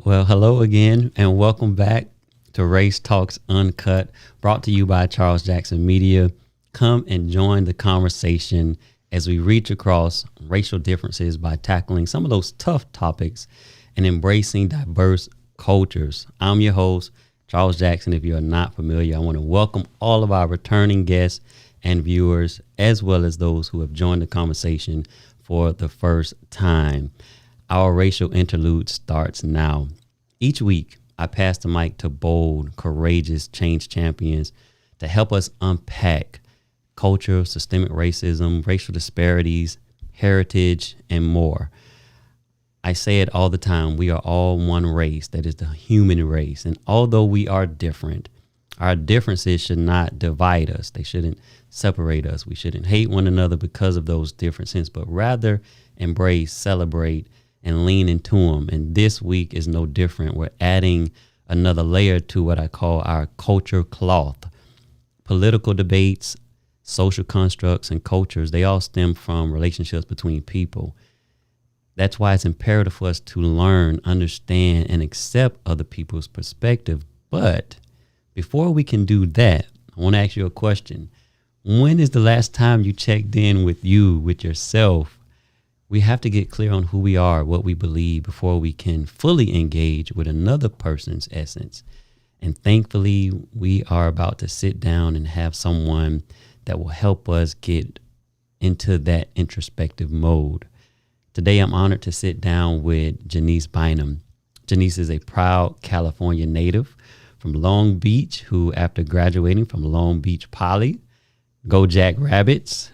Well, hello again, and welcome back to Race Talks Uncut, brought to you by Charles Jackson Media. Come and join the conversation as we reach across racial differences by tackling some of those tough topics and embracing diverse cultures. I'm your host, Charles Jackson. If you're not familiar, I want to welcome all of our returning guests and viewers, as well as those who have joined the conversation for the first time. Our racial interlude starts now. Each week, I pass the mic to bold, courageous change champions to help us unpack culture, systemic racism, racial disparities, heritage, and more. I say it all the time. We are all one race, that is the human race. And although we are different, our differences should not divide us. They shouldn't separate us. We shouldn't hate one another because of those differences, but rather embrace, celebrate, and lean into them. And this week is no different. We're adding another layer to what I call our culture cloth. Political debates, social constructs, and cultures, they all stem from relationships between people. That's why it's imperative for us to learn, understand, and accept other people's perspective. But before we can do that, I want to ask you a question. When is the last time you checked in with yourself? We have to get clear on who we are, what we believe, before we can fully engage with another person's essence. And thankfully, we are about to sit down and have someone that will help us get into that introspective mode. Today, I'm honored to sit down with Genese Bynum. Janiece is a proud California native from Long Beach who, after graduating from Long Beach Poly, Go Jack Rabbits,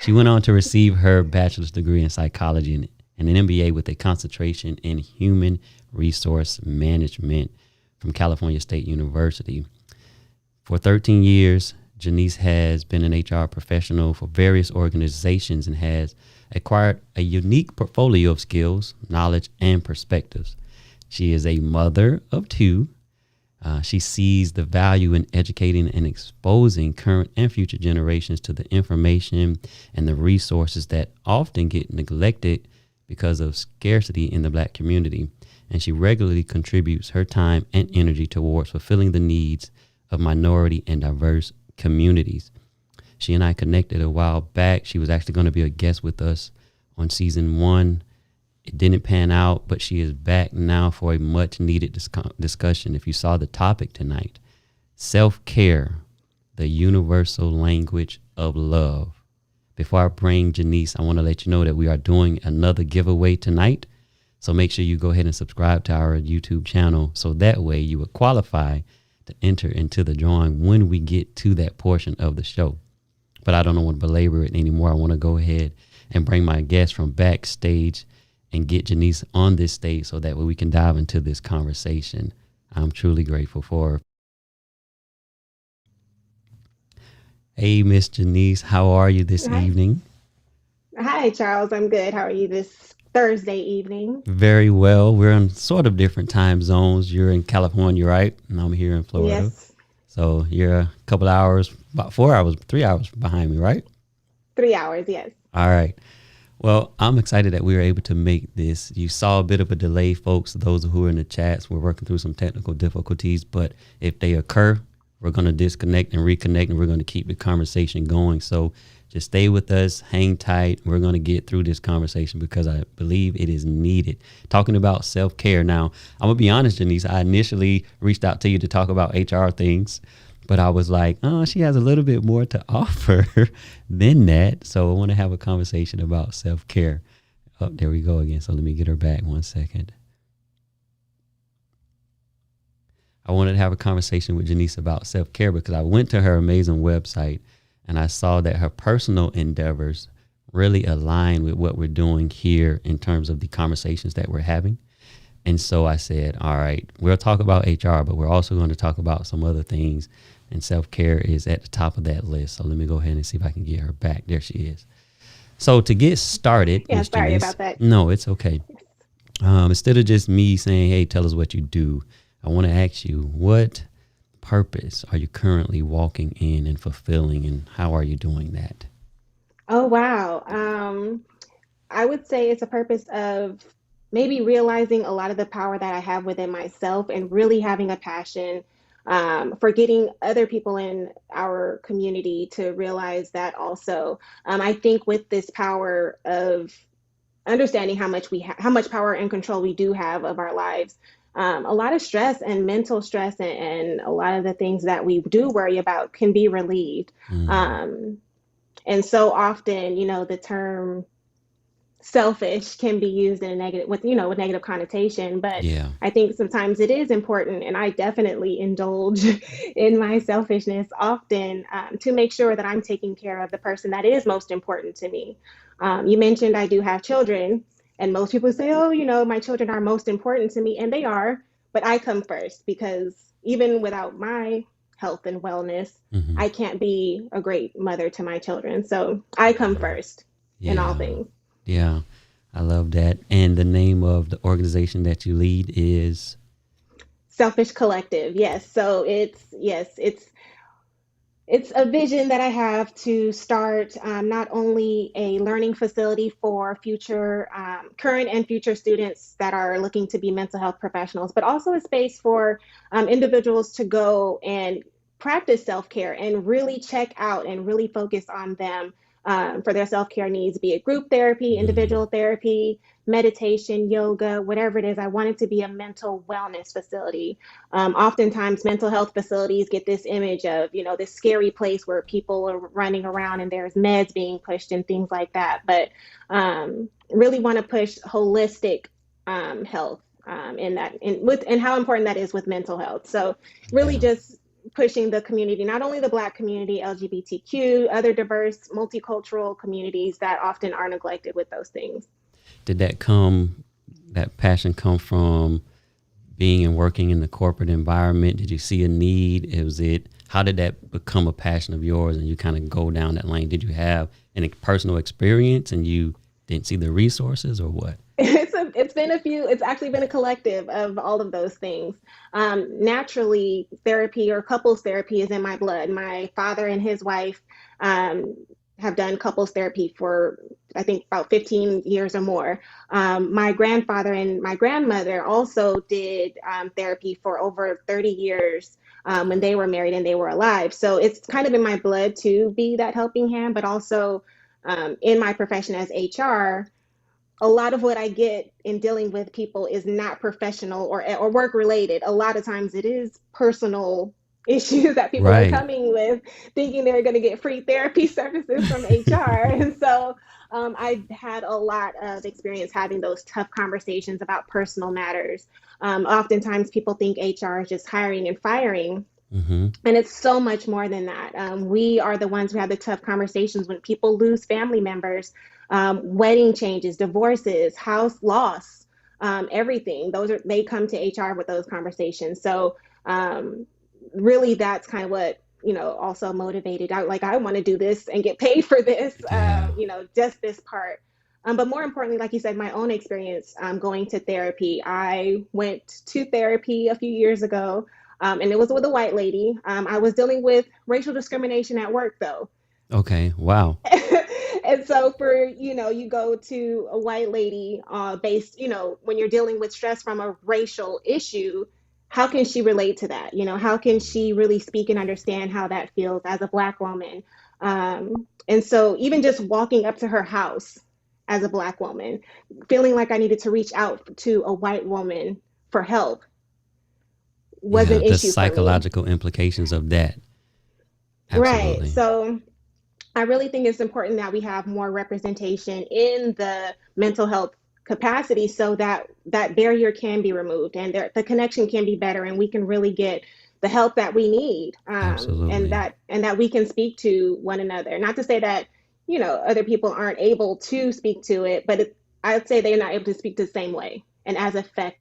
she went on to receive her bachelor's degree in psychology and an MBA with a concentration in human resource management from California State University. For 13 years, Janiece has been an HR professional for various organizations and has acquired a unique portfolio of skills, knowledge, and perspectives. She is a mother of two. She sees the value in educating and exposing current and future generations to the information and the resources that often get neglected because of scarcity in the Black community. And she regularly contributes her time and energy towards fulfilling the needs of minority and diverse communities. She and I connected a while back. She was actually going to be a guest with us on season 1. It didn't pan out, but she is back now for a much needed discussion. If you saw the topic tonight, self-care, the universal language of love. Before I bring Janiece, I want to let you know that we are doing another giveaway tonight. So make sure you go ahead and subscribe to our YouTube channel. So that way you will qualify to enter into the drawing when we get to that portion of the show. But I don't want to belabor it anymore. I want to go ahead and bring my guest from backstage and get Janiece on this stage so that way we can dive into this conversation. I'm truly grateful for her. Hey, Miss Janiece, how are you this evening? Hi, Charles. I'm good. How are you this Thursday evening? Very well. We're in sort of different time zones. You're in California, right? And I'm here in Florida. Yes. So you're a couple hours, about 4 hours, 3 hours behind me, right? 3 hours, yes. All right. Well, I'm excited that we were able to make this. You saw a bit of a delay, folks. Those who are in the chats, we're working through some technical difficulties, but if they occur, we're going to disconnect and reconnect, and we're going to keep the conversation going. So just stay with us, hang tight. We're going to get through this conversation because I believe it is needed. Talking about self-care. Now, I'm going to be honest, Janiece, I initially reached out to you to talk about HR things, but I was like, oh, she has a little bit more to offer than that. So I want to have a conversation about self-care. Oh, there we go again. So let me get her back 1 second. I wanted to have a conversation with Janiece about self-care because I went to her amazing website and I saw that her personal endeavors really align with what we're doing here in terms of the conversations that we're having. And so I said, all right, we'll talk about HR, but we're also going to talk about some other things. And self-care is at the top of that list. So let me go ahead and see if I can get her back. There she is. So to get started, Yeah, Ms. sorry Janiece, about that. No, it's okay. Instead of just me saying, hey, tell us what you do, I want to ask you, what purpose are you currently walking in and fulfilling, and how are you doing that? Oh, wow. I would say it's a purpose of maybe realizing a lot of the power that I have within myself and really having a passion for getting other people in our community to realize that also. I think with this power of understanding how much power and control we do have of our lives, a lot of stress and mental stress and a lot of the things that we do worry about can be relieved. Mm-hmm. Um, and so often, the term selfish can be used in a negative with negative connotation, but Yeah. I think sometimes it is important, and I definitely indulge in my selfishness often, to make sure that I'm taking care of the person that is most important to me. You mentioned I do have children, and most people say, oh, my children are most important to me, and they are, but I come first, because even without my health and wellness, Mm-hmm. I can't be a great mother to my children, so I come first in all Yeah. things. Yeah. I love that. And the name of the organization that you lead is? Selfish Collective. Yes. So it's a vision that I have to start, not only a learning facility for future, current and future students that are looking to be mental health professionals, but also a space for individuals to go and practice self care and really check out and really focus on them, for their self care needs, be it group therapy, Mm, individual therapy, meditation, yoga, whatever it is. I want it to be a mental wellness facility. Oftentimes, mental health facilities get this image of, this scary place where people are running around and there's meds being pushed and things like that. But really want to push holistic health, in that, and how important that is with mental health. So, really yeah. just pushing the community, not only the Black community, LGBTQ, other diverse, multicultural communities that often are neglected with those things. Did that passion come from being and working in the corporate environment? Did you see a need? How did that become a passion of yours and you kind of go down that lane? Did you have any personal experience and you didn't see the resources or what? It's actually been a collective of all of those things. Naturally, therapy or couples therapy is in my blood. My father and his wife um, have done couples therapy for, I think, about 15 years or more. My grandfather and my grandmother also did therapy for over 30 years, when they were married and they were alive. So it's kind of in my blood to be that helping hand, but also, in my profession as HR, a lot of what I get in dealing with people is not professional or work related. A lot of times it is personal issues that people are Right. coming with, thinking they're going to get free therapy services from HR. And so, I had a lot of experience having those tough conversations about personal matters. Oftentimes people think HR is just hiring and firing, Mm-hmm. and it's so much more than that. We are the ones who have the tough conversations when people lose family members, wedding changes, divorces, house loss, everything. They come to HR with those conversations. So, really, that's kind of what, also motivated. I want to do this and get paid for this. Yeah. Just this part. But more importantly, like you said, my own experience, going to therapy. I went to therapy a few years ago, and it was with a white lady. I was dealing with racial discrimination at work, though. Okay. Wow. And so, you go to a white lady, based, when you're dealing with stress from a racial issue, how can she relate to that? How can she really speak and understand how that feels as a Black woman? And so, even just walking up to her house as a Black woman, feeling like I needed to reach out to a white woman for help was Yeah. an The issue for me. psychological implications of that. Right. Absolutely. So, I really think it's important that we have more representation in the mental health capacity, so that that barrier can be removed and the connection can be better, and we can really get the help that we need, and Absolutely. that we can speak to one another. Not to say that, other people aren't able to speak to it, but I'd say they're not able to speak the same way and as effective.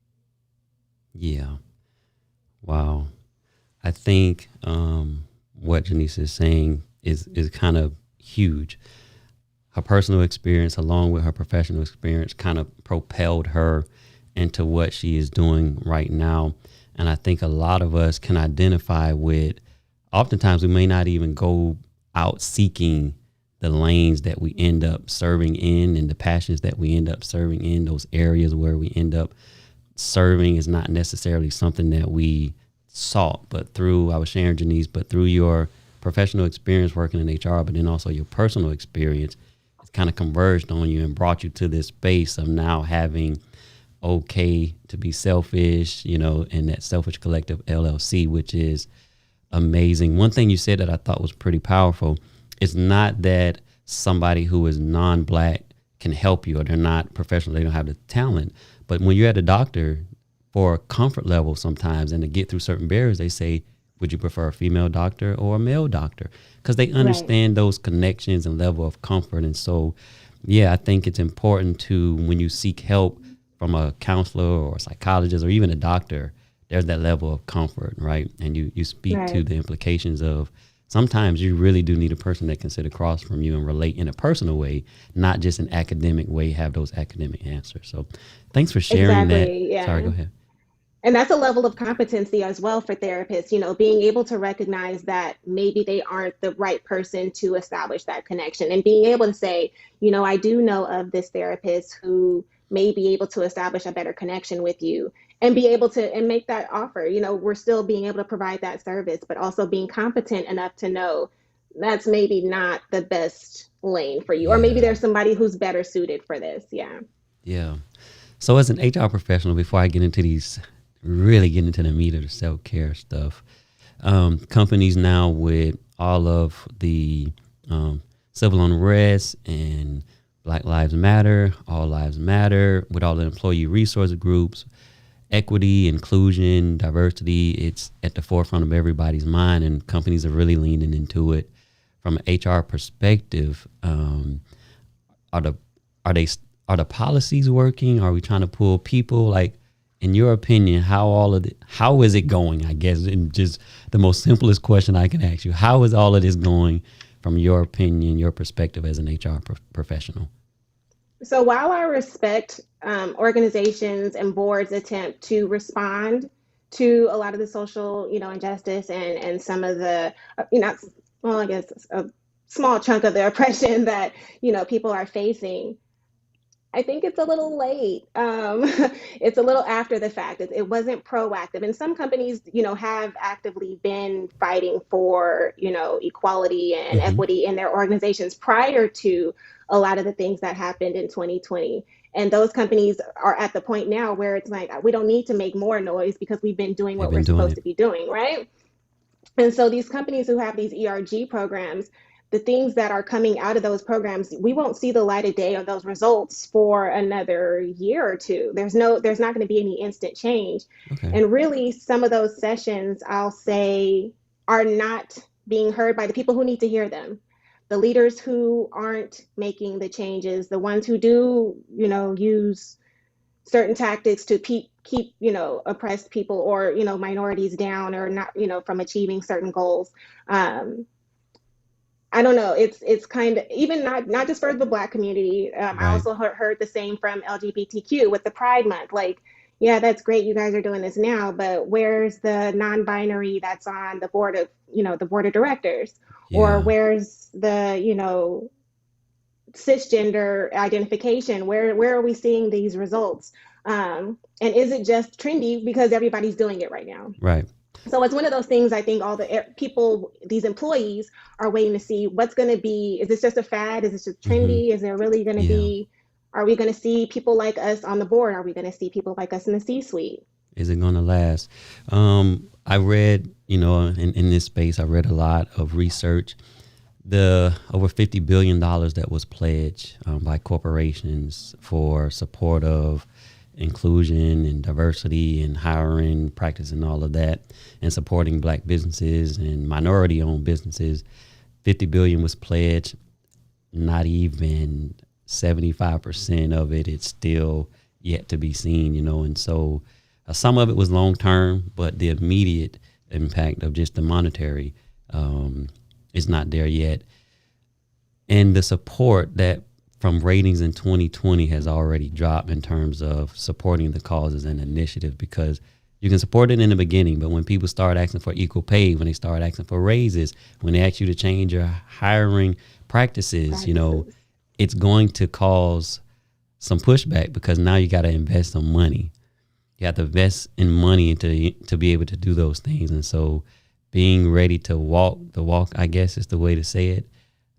Yeah. Wow. I think what Janice is saying is kind of huge. Her personal experience, along with her professional experience, kind of propelled her into what she is doing right now. And I think a lot of us can identify with. Oftentimes, we may not even go out seeking the lanes that we end up serving in and the passions that we end up serving in, those areas where we end up serving is not necessarily something that we sought, but through, I was sharing, Janiece, but through your professional experience working in HR, but then also your personal experience, it's kind of converged on you and brought you to this space of now having okay to be selfish, and that Selfish Collective LLC, which is amazing. One thing you said that I thought was pretty powerful, it's not that somebody who is non-Black can help you or they're not professional, they don't have the talent. But when you're at a doctor, for a comfort level sometimes and to get through certain barriers, they say, would you prefer a female doctor or a male doctor? Because they understand those connections and level of comfort. And so, I think it's important to, when you seek help from a counselor or a psychologist or even a doctor, there's that level of comfort, right? And you speak to the implications of sometimes you really do need a person that can sit across from you and relate in a personal way, not just an academic way, have those academic answers. So thanks for sharing that. Yeah. Sorry, go ahead. And that's a level of competency as well for therapists, being able to recognize that maybe they aren't the right person to establish that connection, and being able to say, I do know of this therapist who may be able to establish a better connection with you, and be able to and make that offer. We're still being able to provide that service, but also being competent enough to know that's maybe not the best lane for you, or maybe there's somebody who's better suited for this. Yeah. So as an HR professional, before I get into really getting into the meat of the self-care stuff, companies now with all of the civil unrest and Black Lives Matter, All Lives Matter, with all the employee resource groups, equity, inclusion, diversity, it's at the forefront of everybody's mind, and companies are really leaning into it. From an HR perspective, are the policies working? Are we trying to pull people? Like, in your opinion, how is it going? I guess, in just the most simplest question I can ask you, how is all of this going from your opinion, your perspective as an HR professional? So while I respect organizations and boards' attempt to respond to a lot of the social, injustice and some of the, I guess a small chunk of the oppression that, people are facing, I think it's a little late. It's a little after the fact. It wasn't proactive. And some companies, have actively been fighting for, equality and equity in their organizations prior to a lot of the things that happened in 2020. And those companies are at the point now where it's like, we don't need to make more noise because we've been doing what we're supposed to be doing, right? And so these companies who have these ERG programs, the things that are coming out of those programs, we won't see the light of day of those results for another year or two. There's not going to be any instant change. Okay. And really, some of those sessions, I'll say, are not being heard by the people who need to hear them. The leaders who aren't making the changes, the ones who do, use certain tactics to keep oppressed people or, minorities down or not, from achieving certain goals. I don't know. It's kind of even not just for the Black community. Right. I also heard the same from LGBTQ with the Pride Month. Like, yeah, that's great. You guys are doing this now, but where's the non-binary that's on the board of, the board of directors, or where's the, cisgender identification? Where are we seeing these results? And is it just trendy because everybody's doing it right now? Right. So it's one of those things. I think all the people, these employees, are waiting to see what's going to be. Is this just a fad? Is this just trendy? Is there really going to be? Are we going to see people like us on the board? Are we going to see people like us in the C-suite? Is it going to last? I read, in this space, I read a lot of research. The over $50 billion that was pledged by corporations for support of inclusion and diversity and hiring practice and all of that, and supporting Black businesses and minority-owned businesses. 50 billion was pledged. Not even 75% of it, it's still yet to be seen, and so some of it was long-term, but the immediate impact of just the monetary is not there yet. And the support that from ratings in 2020 has already dropped in terms of supporting the causes and initiatives, because You can support it in the beginning, but when people start asking for equal pay, when they start asking for raises, when they ask you to change your hiring practices, it's going to cause some pushback because now you got to invest some money. You have to invest in money to be able to do those things. And so being ready to walk the walk, I guess is the way to say it.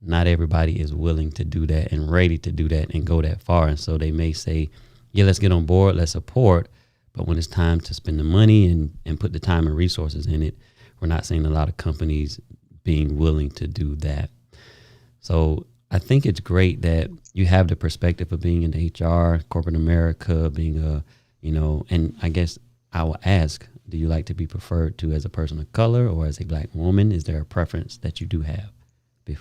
Not everybody is willing to do that and ready to do that and go that far. And so they may say, yeah, let's get on board, let's support. But when it's time to spend the money and put the time and resources in it, we're not seeing a lot of companies being willing to do that. So I think it's great that you have the perspective of being in HR, corporate America, being and I guess I will ask, do you like to be preferred to as a person of color or as a Black woman? Is there a preference that you do have?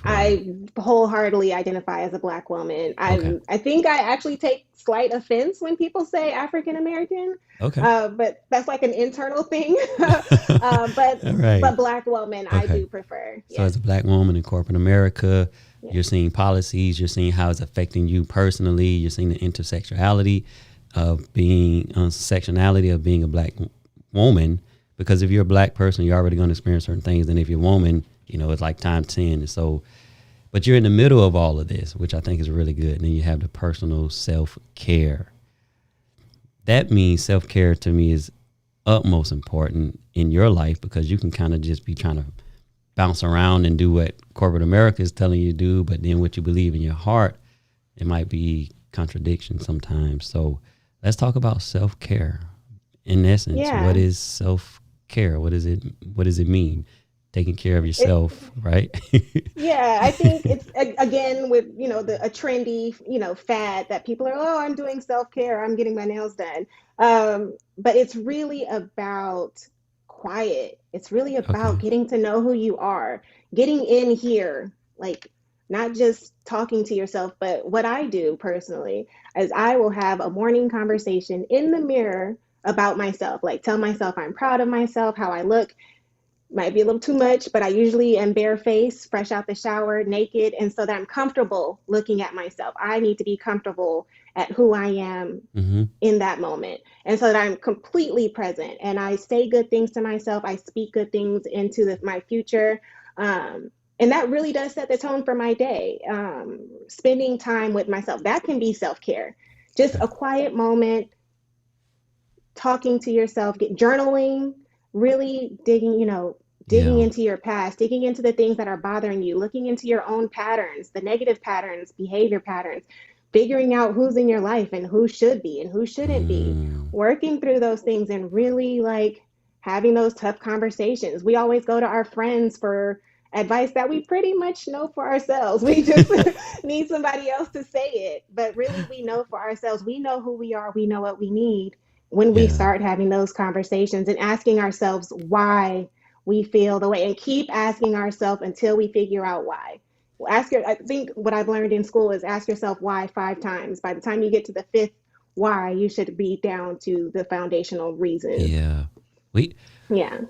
I wholeheartedly identify as a Black woman. Okay. I think I actually take slight offense when people say African American. Okay. But that's like an internal thing. But Right. Black woman, I Okay. do prefer. So Yes. as a Black woman in corporate America, Yes. you're seeing policies, you're seeing how it's affecting you personally, you're seeing the intersectionality of being of being a Black woman. Because if you're a Black person, you're already going to experience certain things. And if you're a woman, it's like time 10. And so, but you're in the middle of all of this, which I think is really good. And then you have the personal self-care. That means self-care to me is utmost important in your life because you can kind of just be trying to bounce around and do what corporate America is telling you to do. But then what you believe in your heart, it might be contradiction sometimes. So let's talk about self-care. In essence, What is self-care? What does it mean? Taking care of yourself, right? Yeah, I think it's again with a trendy fad that people are, oh, I'm doing self-care, I'm getting my nails done, but it's really about quiet. It's really about Okay. getting to know who you are, getting in here, like not just talking to yourself. But what I do personally is I will have a morning conversation in the mirror about myself, like tell myself I'm proud of myself, how I look. Might be a little too much, but I usually am barefaced, fresh out the shower, naked, and so that I'm comfortable looking at myself. I need to be comfortable at who I am Mm-hmm. in that moment, and so that I'm completely present and I say good things to myself. I speak good things into my future, and that really does set the tone for my day. Spending time with myself, that can be self-care. Just Okay. a quiet moment, talking to yourself, journaling, really digging Yeah. into your past, digging into the things that are bothering you, looking into your own patterns, the negative patterns, behavior patterns, figuring out who's in your life and who should be and who shouldn't be, Mm, working through those things and really like having those tough conversations. We always go to our friends for advice that we pretty much know for ourselves. We just need somebody else to say it. But really, we know for ourselves. We know who we are. We know what we need when we yeah. start having those conversations and asking ourselves why we feel the way, and keep asking ourselves until we figure out why. I think what I've learned in school is ask yourself why 5 times. By the time you get to the fifth why, you should be down to the foundational reason. Yeah. We Yeah.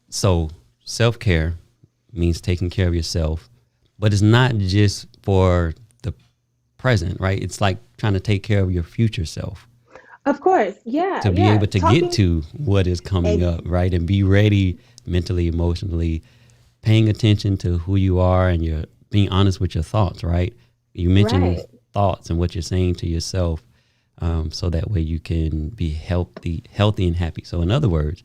so self-care means taking care of yourself, but it's not just for the present, right? It's like trying to take care of your future self Of course. Yeah. to be Yeah. able to get Talking. to what is coming Ex- up, right? And be ready mentally, emotionally, paying attention to who you are and you're being honest with your thoughts, right? You mentioned right. thoughts and what you're saying to yourself, so that way you can be healthy and happy. So in other words,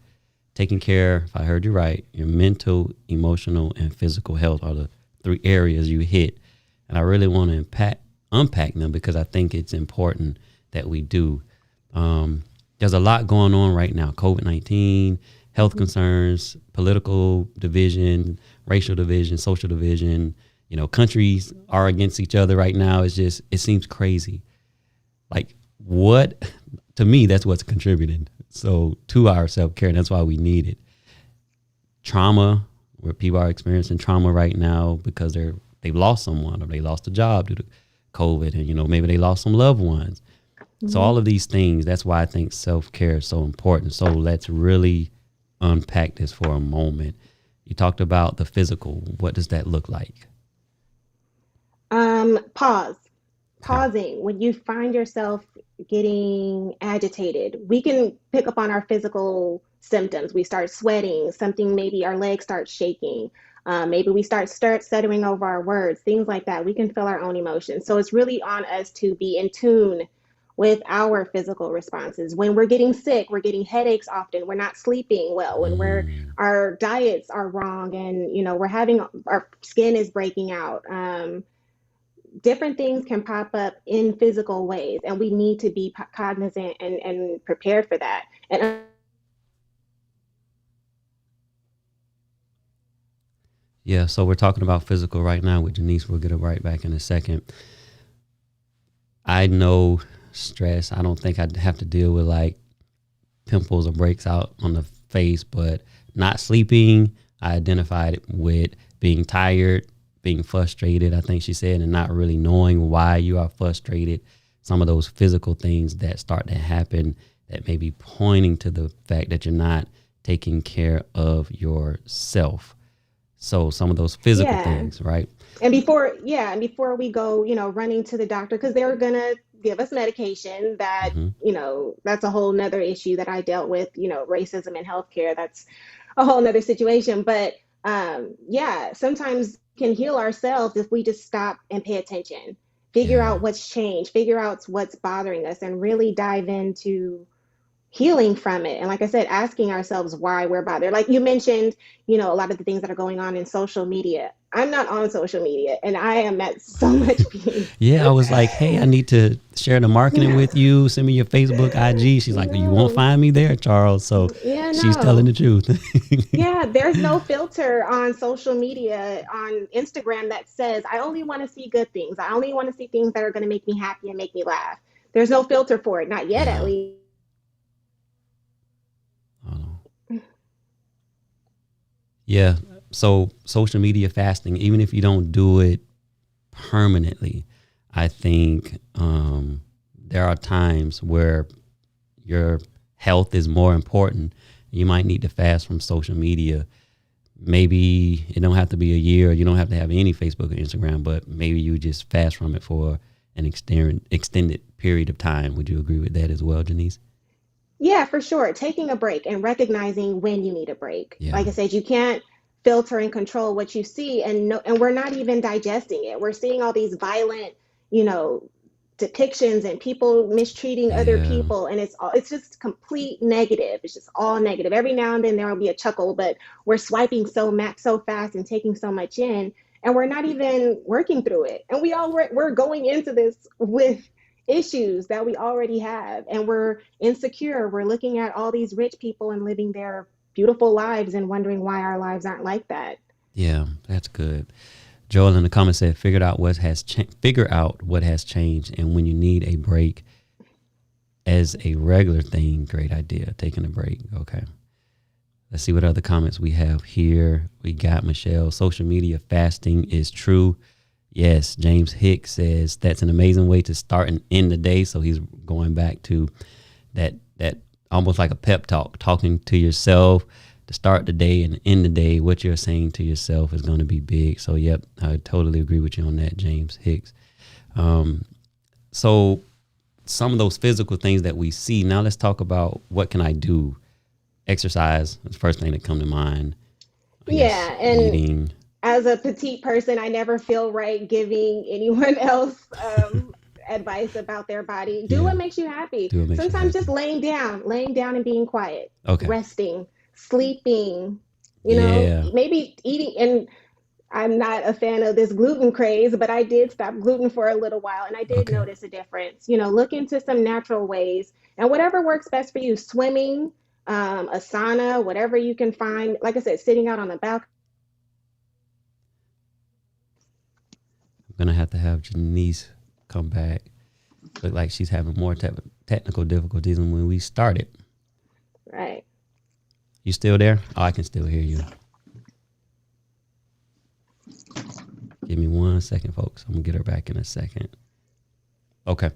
taking care, if I heard you right, your mental, emotional, and physical health are the 3 areas you hit. And I really want to unpack them because I think it's important that we do. There's a lot going on right now. COVID-19, health concerns, political division, racial division, social division. Countries are against each other right now. It seems crazy. Like to me, that's what's contributing. So to our self-care, and that's why we need it. Trauma, where people are experiencing trauma right now because they've lost someone or they lost a job due to COVID, and maybe they lost some loved ones. So Mhm. all of these things, that's why I think self-care is so important. So let's really unpack this for a moment. You talked about the physical. What does that look like? Pause. Okay. Pausing when you find yourself getting agitated. We can pick up on our physical symptoms. We start sweating, something, maybe our legs start shaking. Maybe we start stuttering over our words, things like that. We can feel our own emotions. So it's really on us to be in tune with our physical responses. When we're getting sick, we're getting headaches often, we're not sleeping well, when Mm. our diets are wrong, and we're having, our skin is breaking out. Different things can pop up in physical ways, and we need to be cognizant and prepared for that. And Yeah, so we're talking about physical right now with Janiece. We'll get it right back in a second. I know stress. I don't think I'd have to deal with like pimples or breaks out on the face, but not sleeping, I identified it with being tired, being frustrated, I think she said, and not really knowing why you are frustrated. Some of those physical things that start to happen that may be pointing to the fact that you're not taking care of yourself. So some of those physical yeah, things, right? and before we go, running to the doctor, because they're gonna give us medication that, Hmm. that's a whole nother issue that I dealt with, racism in healthcare. That's a whole nother situation. But yeah, sometimes we can heal ourselves if we just stop and pay attention, figure Yeah. out what's changed, figure out what's bothering us, and really dive into healing from it. And like I said, asking ourselves why we're bothered. Like you mentioned, a lot of the things that are going on in social media. I'm not on social media, and I am at so much peace. Yeah, I was like, hey, I need to share the marketing with you. Send me your Facebook, IG. She's like, you won't No, find me there, Charles. So yeah, she's telling no. the truth. Yeah, there's no filter on social media, on Instagram, that says, I only want to see good things. I only want to see things that are going to make me happy and make me laugh. There's no filter for it, not yet, at Yeah. least. Oh. Yeah. So social media fasting, even if you don't do it permanently, I think there are times where your health is more important. You might need to fast from social media. Maybe it don't have to be a year. You don't have to have any Facebook or Instagram, but maybe you just fast from it for an extended period of time. Would you agree with that as well, Janiece? Yeah, for sure. Taking a break and recognizing when you need a break. Yeah. Like I said, you can't filter and control what you see, and no, and we're not even digesting it. We're seeing all these violent, you know, depictions and people mistreating other Yeah. people, and it's just complete negative. It's just all negative. Every now and then there will be a chuckle, but we're swiping so fast and taking so much in, and we're not even working through it. And we're going into this with issues that we already have, and we're insecure. We're looking at all these rich people and living their beautiful lives and wondering why our lives aren't like that. Yeah, that's good. Joel in the comments said, figure out what has changed, and when you need a break as a regular thing, great idea. Taking a break. Okay. Let's see what other comments we have here. We got Michelle. Social media fasting is true. Yes. James Hicks says that's an amazing way to start and end the day. So he's going back to that almost like a pep talk, talking to yourself to start the day and end the day. What you're saying to yourself is going to be big. So, yep, I totally agree with you on that, James Hicks. So some of those physical things that we see. Now let's talk about what can I do. Exercise is the first thing that come to mind. I guess Yeah, and eating. as a petite person, I never feel right giving anyone else advice about their body. Do Yeah, what makes you happy. do what makes you Sometimes just happy. laying down and being quiet, Okay. resting, sleeping, Yeah. maybe eating. And I'm not a fan of this gluten craze, but I did stop gluten for a little while, and I did Okay. notice a difference. Look into some natural ways, and whatever works best for you, swimming, a sauna, whatever you can find. Like I said, sitting out on the balcony. I'm gonna have to have Janice come back. Look like she's having more technical difficulties than when we started. Right. You still there? Oh, I can still hear you. Give me 1 second, folks. I'm gonna get her back in a second. Okay.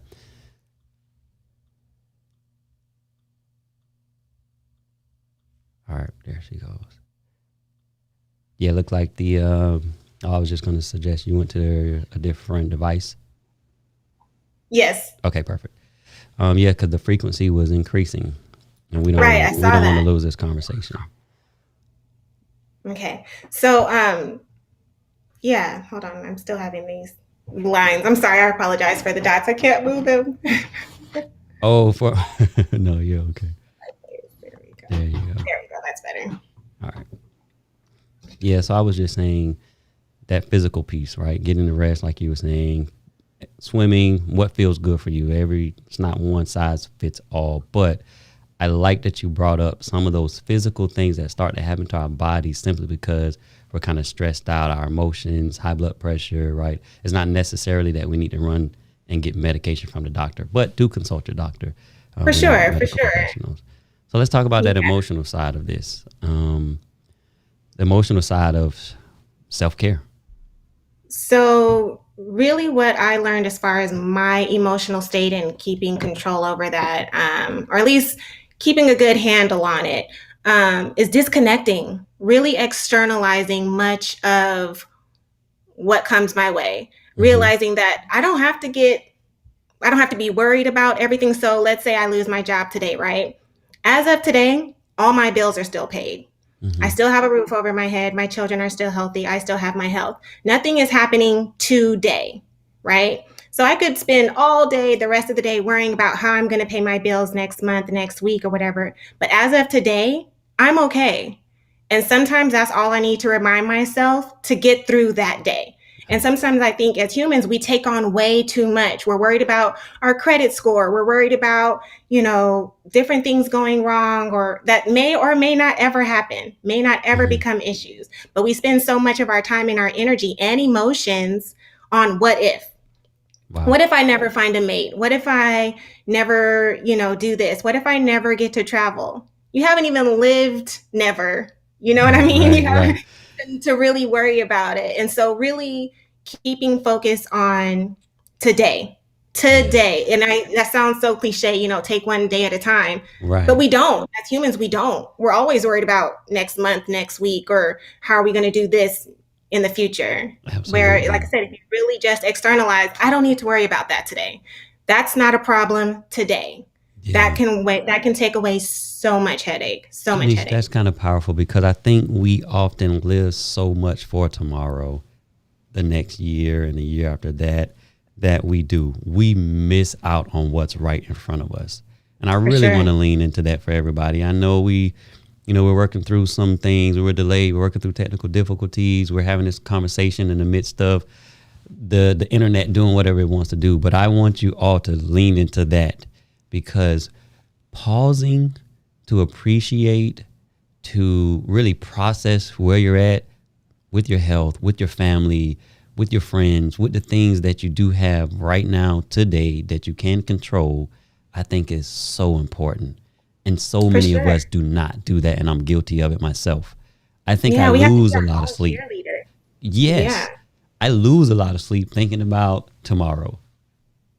All right, there she goes. Yeah, look like I was just gonna suggest you went to a different device. Yes. Okay, perfect. Yeah, because the frequency was increasing. And we don't Right, want I to, saw that. lose this conversation. Okay. So, yeah, hold on. I'm still having these lines. I'm sorry. I apologize for the dots. I can't move them. Oh, for no, you're okay. There we go. There you go. There we go. That's better. All right. Yeah. So I was just saying that physical piece, right? Getting the rest, like you were saying, swimming, what feels good for you. It's not one size fits all, but I like that you brought up some of those physical things that start to happen to our bodies simply because we're kind of stressed out, our emotions, high blood pressure, right? It's not necessarily that we need to run and get medication from the doctor, but do consult your doctor. For sure. For sure. So let's talk about that emotional side of this. The emotional side of self-care. So, really, what I learned as far as my emotional state and keeping control over that, or at least keeping a good handle on it, is disconnecting, really externalizing much of what comes my way, realizing that I don't have to be worried about everything. So let's say I lose my job today, right? As of today, all my bills are still paid. I still have a roof over my head. My children are still healthy. I still have my health. Nothing is happening today, right? So I could spend all day, the rest of the day, worrying about how I'm going to pay my bills next month, next week, or whatever. But as of today, I'm okay. And sometimes that's all I need to remind myself to get through that day. And sometimes I think as humans, we take on way too much. We're worried about our credit score. We're worried about, different things going wrong or that may or may not ever happen, may not ever become issues. But we spend so much of our time and our energy and emotions on what if. Wow. What if I never find a mate? What if I never, do this? What if I never get to travel? You haven't even lived never. You know what I mean? You have to really worry about it. And so really keeping focus on today. And that sounds so cliche, take one day at a time, but we don't. As humans, we don't. We're always worried about next month, next week, or how are we going to do this in the future? Absolutely. Where, like I said, if you really just externalize, I don't need to worry about that today. That's not a problem today. Yeah. That can wait. That can take away so much headache, much headache. That's kind of powerful because I think we often live so much for tomorrow, the next year and the year after that we miss out on what's right in front of us. And I really want to lean into that for everybody. I know we're working through some things. We're delayed. We're working through technical difficulties. We're having this conversation in the midst of the internet doing whatever it wants to do. But I want you all to lean into that because pausing to appreciate, to really process where you're at with your health, with your family, with your friends, with the things that you do have right now today that you can control, I think is so important. And so many of us do not do that. And I'm guilty of it myself. I think I lose a lot of sleep. Yes. Yeah. I lose a lot of sleep thinking about tomorrow.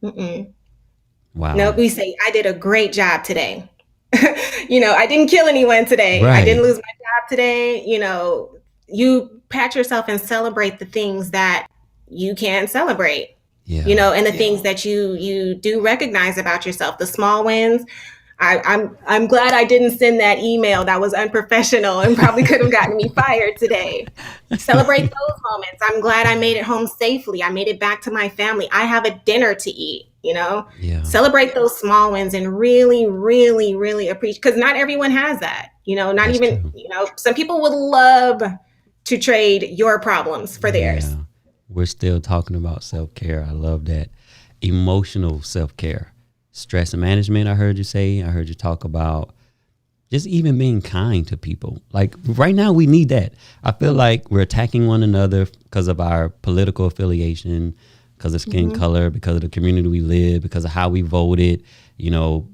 Wow. No, we say, I did a great job today. I didn't kill anyone today. Right. I didn't lose my job today. You pat yourself and celebrate the things that you can celebrate, and the things that you do recognize about yourself, the small wins. I'm glad I didn't send that email that was unprofessional and probably could have gotten me fired today. Celebrate those moments. I'm glad I made it home safely. I made it back to my family. I have a dinner to eat, Celebrate those small wins and really, really, really appreciate, because not everyone has that, That's even, true. Some people would love to trade your problems for theirs. We're still talking about self-care. I love that. Emotional self-care. Stress management, I heard you say. I heard you talk about just even being kind to people. Like right now, we need that. I feel like we're attacking one another because of our political affiliation, because of skin color, because of the community we live, because of how we voted,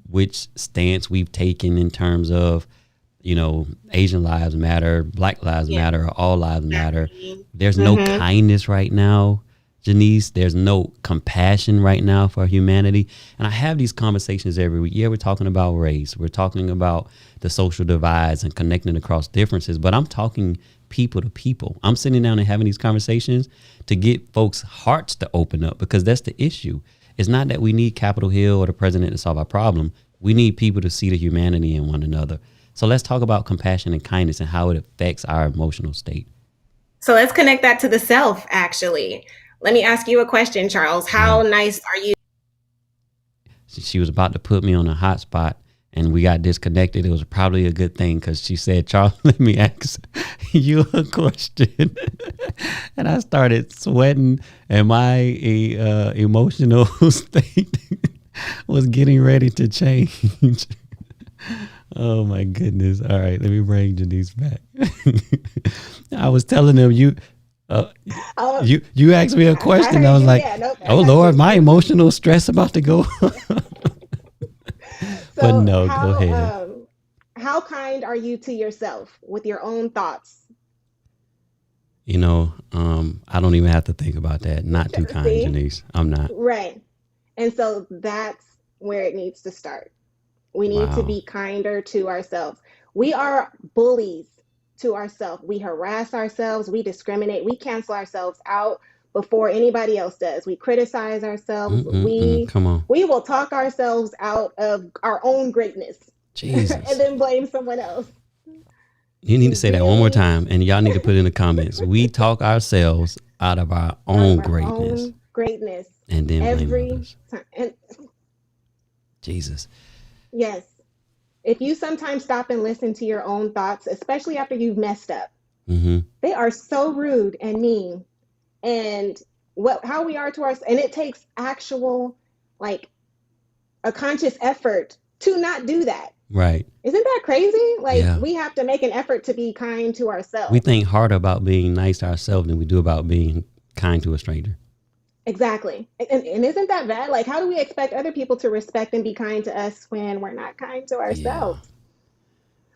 which stance we've taken in terms of, Asian lives matter, Black lives matter, or all lives matter. There's no kindness right now, Janiece. There's no compassion right now for humanity. And I have these conversations every week. Yeah, we're talking about race. We're talking about the social divides and connecting across differences. But I'm talking people to people. I'm sitting down and having these conversations to get folks' hearts to open up, because that's the issue. It's not that we need Capitol Hill or the president to solve our problem. We need people to see the humanity in one another. So let's talk about compassion and kindness and how it affects our emotional state. So let's connect that to the self, actually. Let me ask you a question, Charles. How nice are you? She was about to put me on a hot spot and we got disconnected. It was probably a good thing because she said, Charles, let me ask you a question. And I started sweating and my emotional state was getting ready to change. Oh my goodness. All right, let me bring Janiece back. I was telling them you asked me a question. I was like, oh Lord, my emotional stress about to go. But no, go ahead. How kind are you to yourself with your own thoughts? I don't even have to think about that. Not too kind, Janiece. I'm not. Right. And so that's where it needs to start. We need to be kinder to ourselves. We are bullies to ourselves. We harass ourselves. We discriminate. We cancel ourselves out before anybody else does. We criticize ourselves. Come on. We will talk ourselves out of our own greatness. Jesus. And then blame someone else. You need to say that one more time, and y'all need to put in the comments. We talk ourselves out of our own greatness. And then blame others. Time. Jesus. Yes. If you sometimes stop and listen to your own thoughts, especially after you've messed up, they are so rude and mean. And how we are to ourselves, and it takes actual, like, a conscious effort to not do that. Right. Isn't that crazy? Like, we have to make an effort to be kind to ourselves. We think harder about being nice to ourselves than we do about being kind to a stranger. Exactly. And isn't that bad? Like, how do we expect other people to respect and be kind to us when we're not kind to ourselves?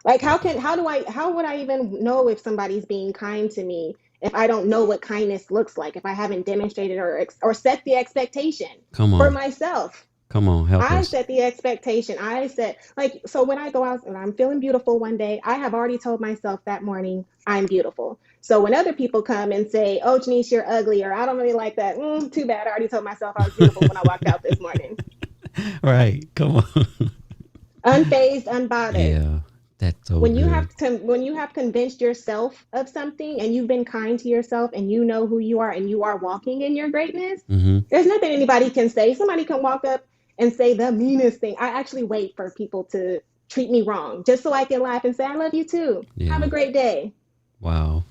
Like, how would I even know if somebody's being kind to me if I don't know what kindness looks like, if I haven't demonstrated or set the expectation for myself? Come on, help us. I set the expectation. So when I go out and I'm feeling beautiful one day, I have already told myself that morning, I'm beautiful. So when other people come and say, oh, Janiece, you're ugly, or I don't really like that, too bad. I already told myself I was beautiful when I walked out this morning. Right. Come on. Unfazed, unbothered. Yeah. That's so when good. you have convinced yourself of something and you've been kind to yourself and you know who you are and you are walking in your greatness, there's nothing anybody can say. Somebody can walk up and say the meanest thing. I actually wait for people to treat me wrong just so I can laugh and say, I love you too. Yeah. Have a great day. Wow.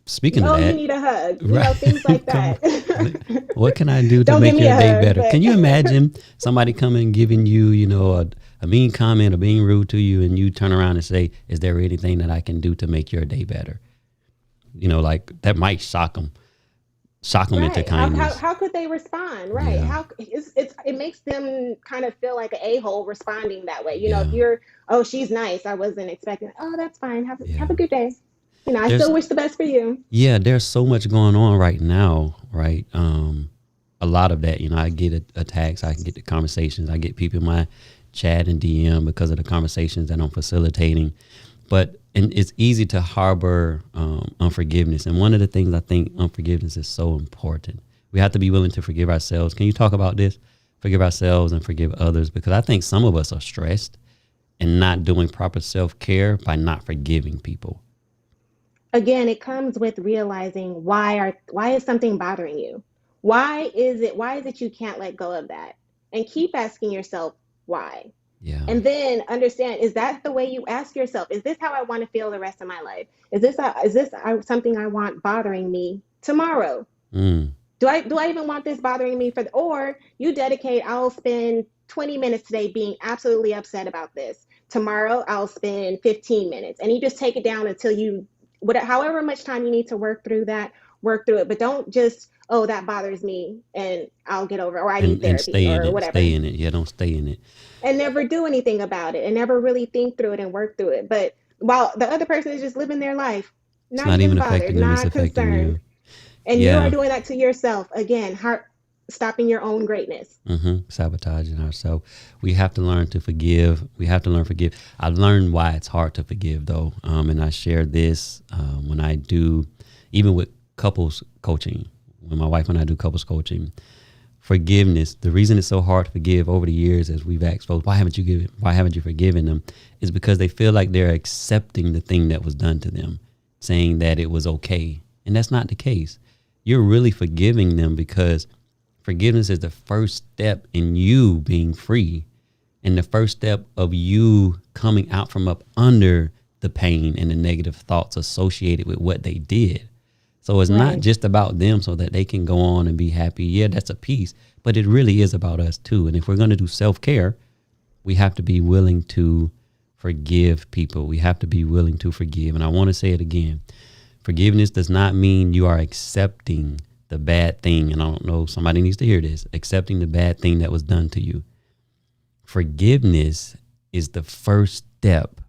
Speaking of that. You need a hug. Right. Things like that. What can I do to make your day better? Can you imagine somebody coming giving you, a mean comment or being rude to you and you turn around and say, is there anything that I can do to make your day better? Like that might shock them into kindness. How could they respond? Right. Yeah. It makes them kind of feel like an a-hole responding that way. If you're, oh, she's nice, I wasn't expecting, oh, that's fine. Have a good day. I still wish the best for you. Yeah, there's so much going on right now, right? A lot of that, I get attacks, I can get the conversations, I get people in my chat and DM because of the conversations that I'm facilitating. And it's easy to harbor unforgiveness. And one of the things I think unforgiveness is so important. We have to be willing to forgive ourselves. Can you talk about this? Forgive ourselves and forgive others, because I think some of us are stressed and not doing proper self-care by not forgiving people. Again, it comes with realizing why is something bothering you? Why is it you can't let go of that? And keep asking yourself why. Yeah. And then understand, is that the way you ask yourself? Is this how I want to feel the rest of my life? Is this something I want bothering me tomorrow? Do I even want this bothering me or you dedicate, I'll spend 20 minutes today being absolutely upset about this. Tomorrow I'll spend 15 minutes, and you just take it down until however much time you need to work through it. But don't just, oh, that bothers me and I'll get over it, or I need therapy or whatever. Stay in it. Yeah, don't stay in it. And never do anything about it and never really think through it and work through it. But while the other person is just living their life, not even affecting them, it's affecting you. And you are doing that to yourself. Again, stopping your own greatness. Sabotaging ourselves. We have to learn to forgive. I learned why it's hard to forgive, though. And I share this when I do, even with couples coaching, when my wife and I do couples coaching. forgiveness, the reason it's so hard to forgive over the years, as we've asked folks, why haven't you forgiven them, is because they feel like they're accepting the thing that was done to them, saying that it was okay. And that's not the case. You're really forgiving them because forgiveness is the first step in you being free, and the first step of you coming out from up under the pain and the negative thoughts associated with what they did. So it's not just about them so that they can go on and be happy. Yeah, that's a piece, but it really is about us too. And if we're going to do self-care, we have to be willing to forgive people. We have to be willing to forgive. And I want to say it again. Forgiveness does not mean you are accepting the bad thing. And I don't know, somebody needs to hear this, accepting the bad thing that was done to you. Forgiveness is the first step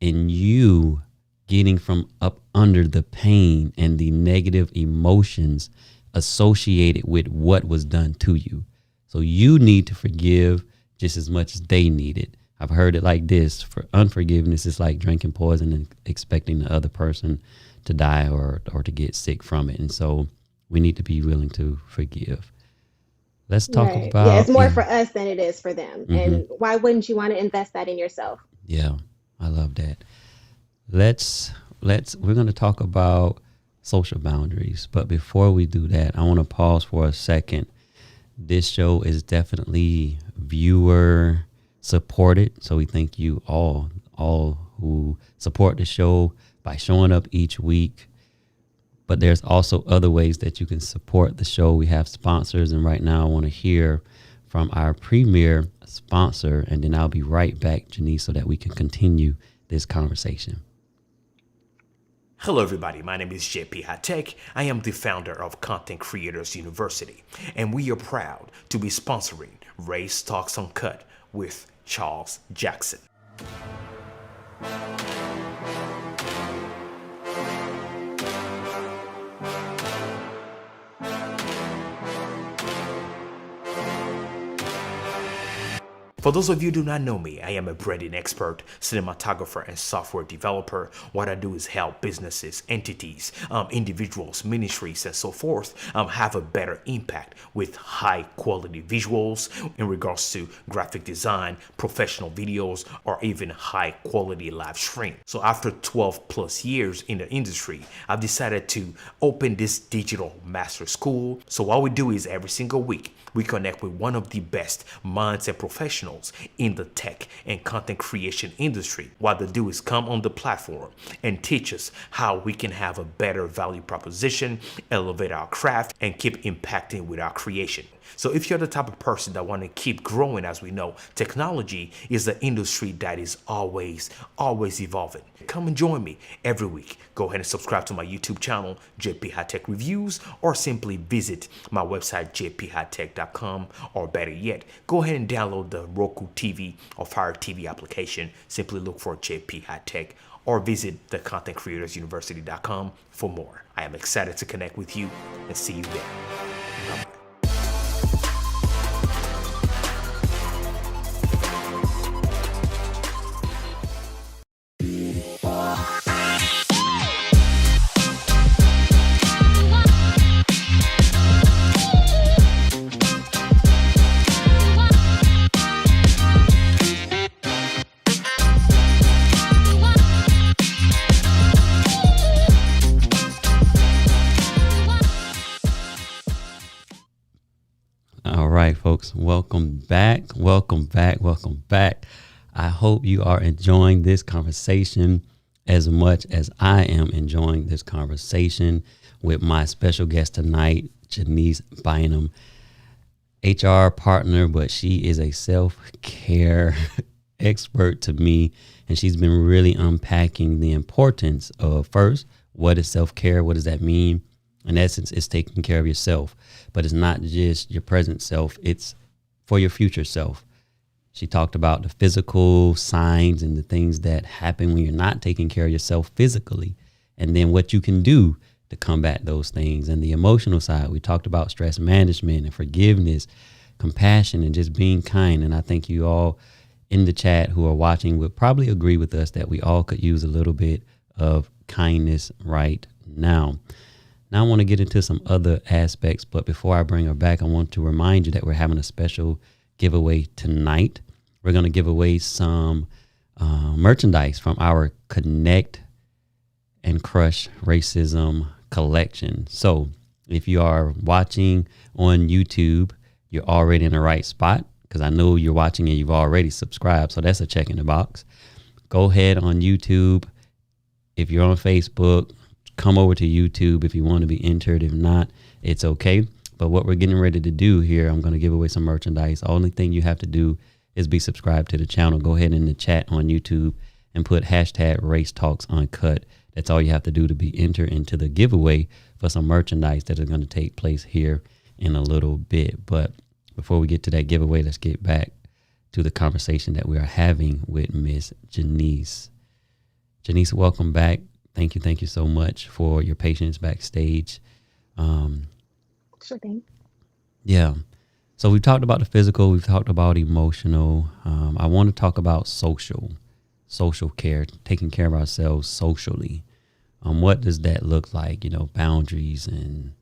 in you getting from up under the pain and the negative emotions associated with what was done to you. So you need to forgive just as much as they need it. I've heard it like this: for unforgiveness, it's like drinking poison and expecting the other person to die or to get sick from it. And so we need to be willing to forgive. Let's talk about... Yeah, it's more for us than it is for them. Mm-hmm. And why wouldn't you want to invest that in yourself? Yeah, I love that. We're going to talk about social boundaries. But before we do that, I want to pause for a second. This show is definitely viewer supported. So we thank you all who support the show by showing up each week. But there's also other ways that you can support the show. We have sponsors. And right now I want to hear from our premier sponsor. And then I'll be right back, Janiece, so that we can continue this conversation. Hello everybody, my name is JP Hatek. I am the founder of Content Creators University, and we are proud to be sponsoring Race Talks Uncut with Charles Jackson. For those of you who do not know me, I am a branding expert, cinematographer, and software developer. What I do is help businesses, entities, individuals, ministries, and so forth have a better impact with high quality visuals in regards to graphic design, professional videos, or even high quality live stream. So after 12 plus years in the industry, I've decided to open this digital master school. So what we do is every single week, we connect with one of the best minds and professionals in the tech and content creation industry. What they do is come on the platform and teach us how we can have a better value proposition, elevate our craft, and keep impacting with our creation. So if you're the type of person that want to keep growing, as we know, technology is an industry that is always evolving. Come and join me every week. Go ahead and subscribe to my YouTube channel, JP High Tech Reviews, or simply visit my website, jphighttech.com, or better yet, go ahead and download the Roku TV or Fire TV application. Simply look for JP High Tech, or visit the contentcreatorsuniversity.com for more. I am excited to connect with you and see you there. Bye-bye. All right, folks, welcome back. I hope you are enjoying this conversation as much as I am enjoying this conversation with my special guest tonight, Genese Bynum, HR partner, but she is a self-care expert to me, and she's been really unpacking the importance of, first, what is self-care? What does that mean? In essence, it's taking care of yourself, but it's not just your present self, it's for your future self. She talked about the physical signs and the things that happen when you're not taking care of yourself physically, and then what you can do to combat those things. And the emotional side, we talked about stress management and forgiveness, compassion, and just being kind. And I think you all in the chat who are watching would probably agree with us that we all could use a little bit of kindness right now. Now I want to get into some other aspects, but before I bring her back, I want to remind you that we're having a special giveaway tonight. We're going to give away some merchandise from our Connect and Crush Racism collection. So if you are watching on YouTube, you're already in the right spot, because I know you're watching and you've already subscribed. So that's a check in the box. Go ahead on YouTube. If you're on Facebook, come over to YouTube if you want to be entered. If not, it's okay. But what we're getting ready to do here, I'm going to give away some merchandise. The only thing you have to do is be subscribed to the channel. Go ahead in the chat on YouTube and put hashtag Race Talks Uncut. That's all you have to do to be entered into the giveaway for some merchandise that is going to take place here in a little bit. But before we get to that giveaway, let's get back to the conversation that we are having with Miss Janiece. Janiece, welcome back. Thank you so much for your patience backstage. Sure thing. Yeah. So we've talked about the physical, we've talked about emotional. I want to talk about social care, taking care of ourselves socially. What does that look like? You know, boundaries and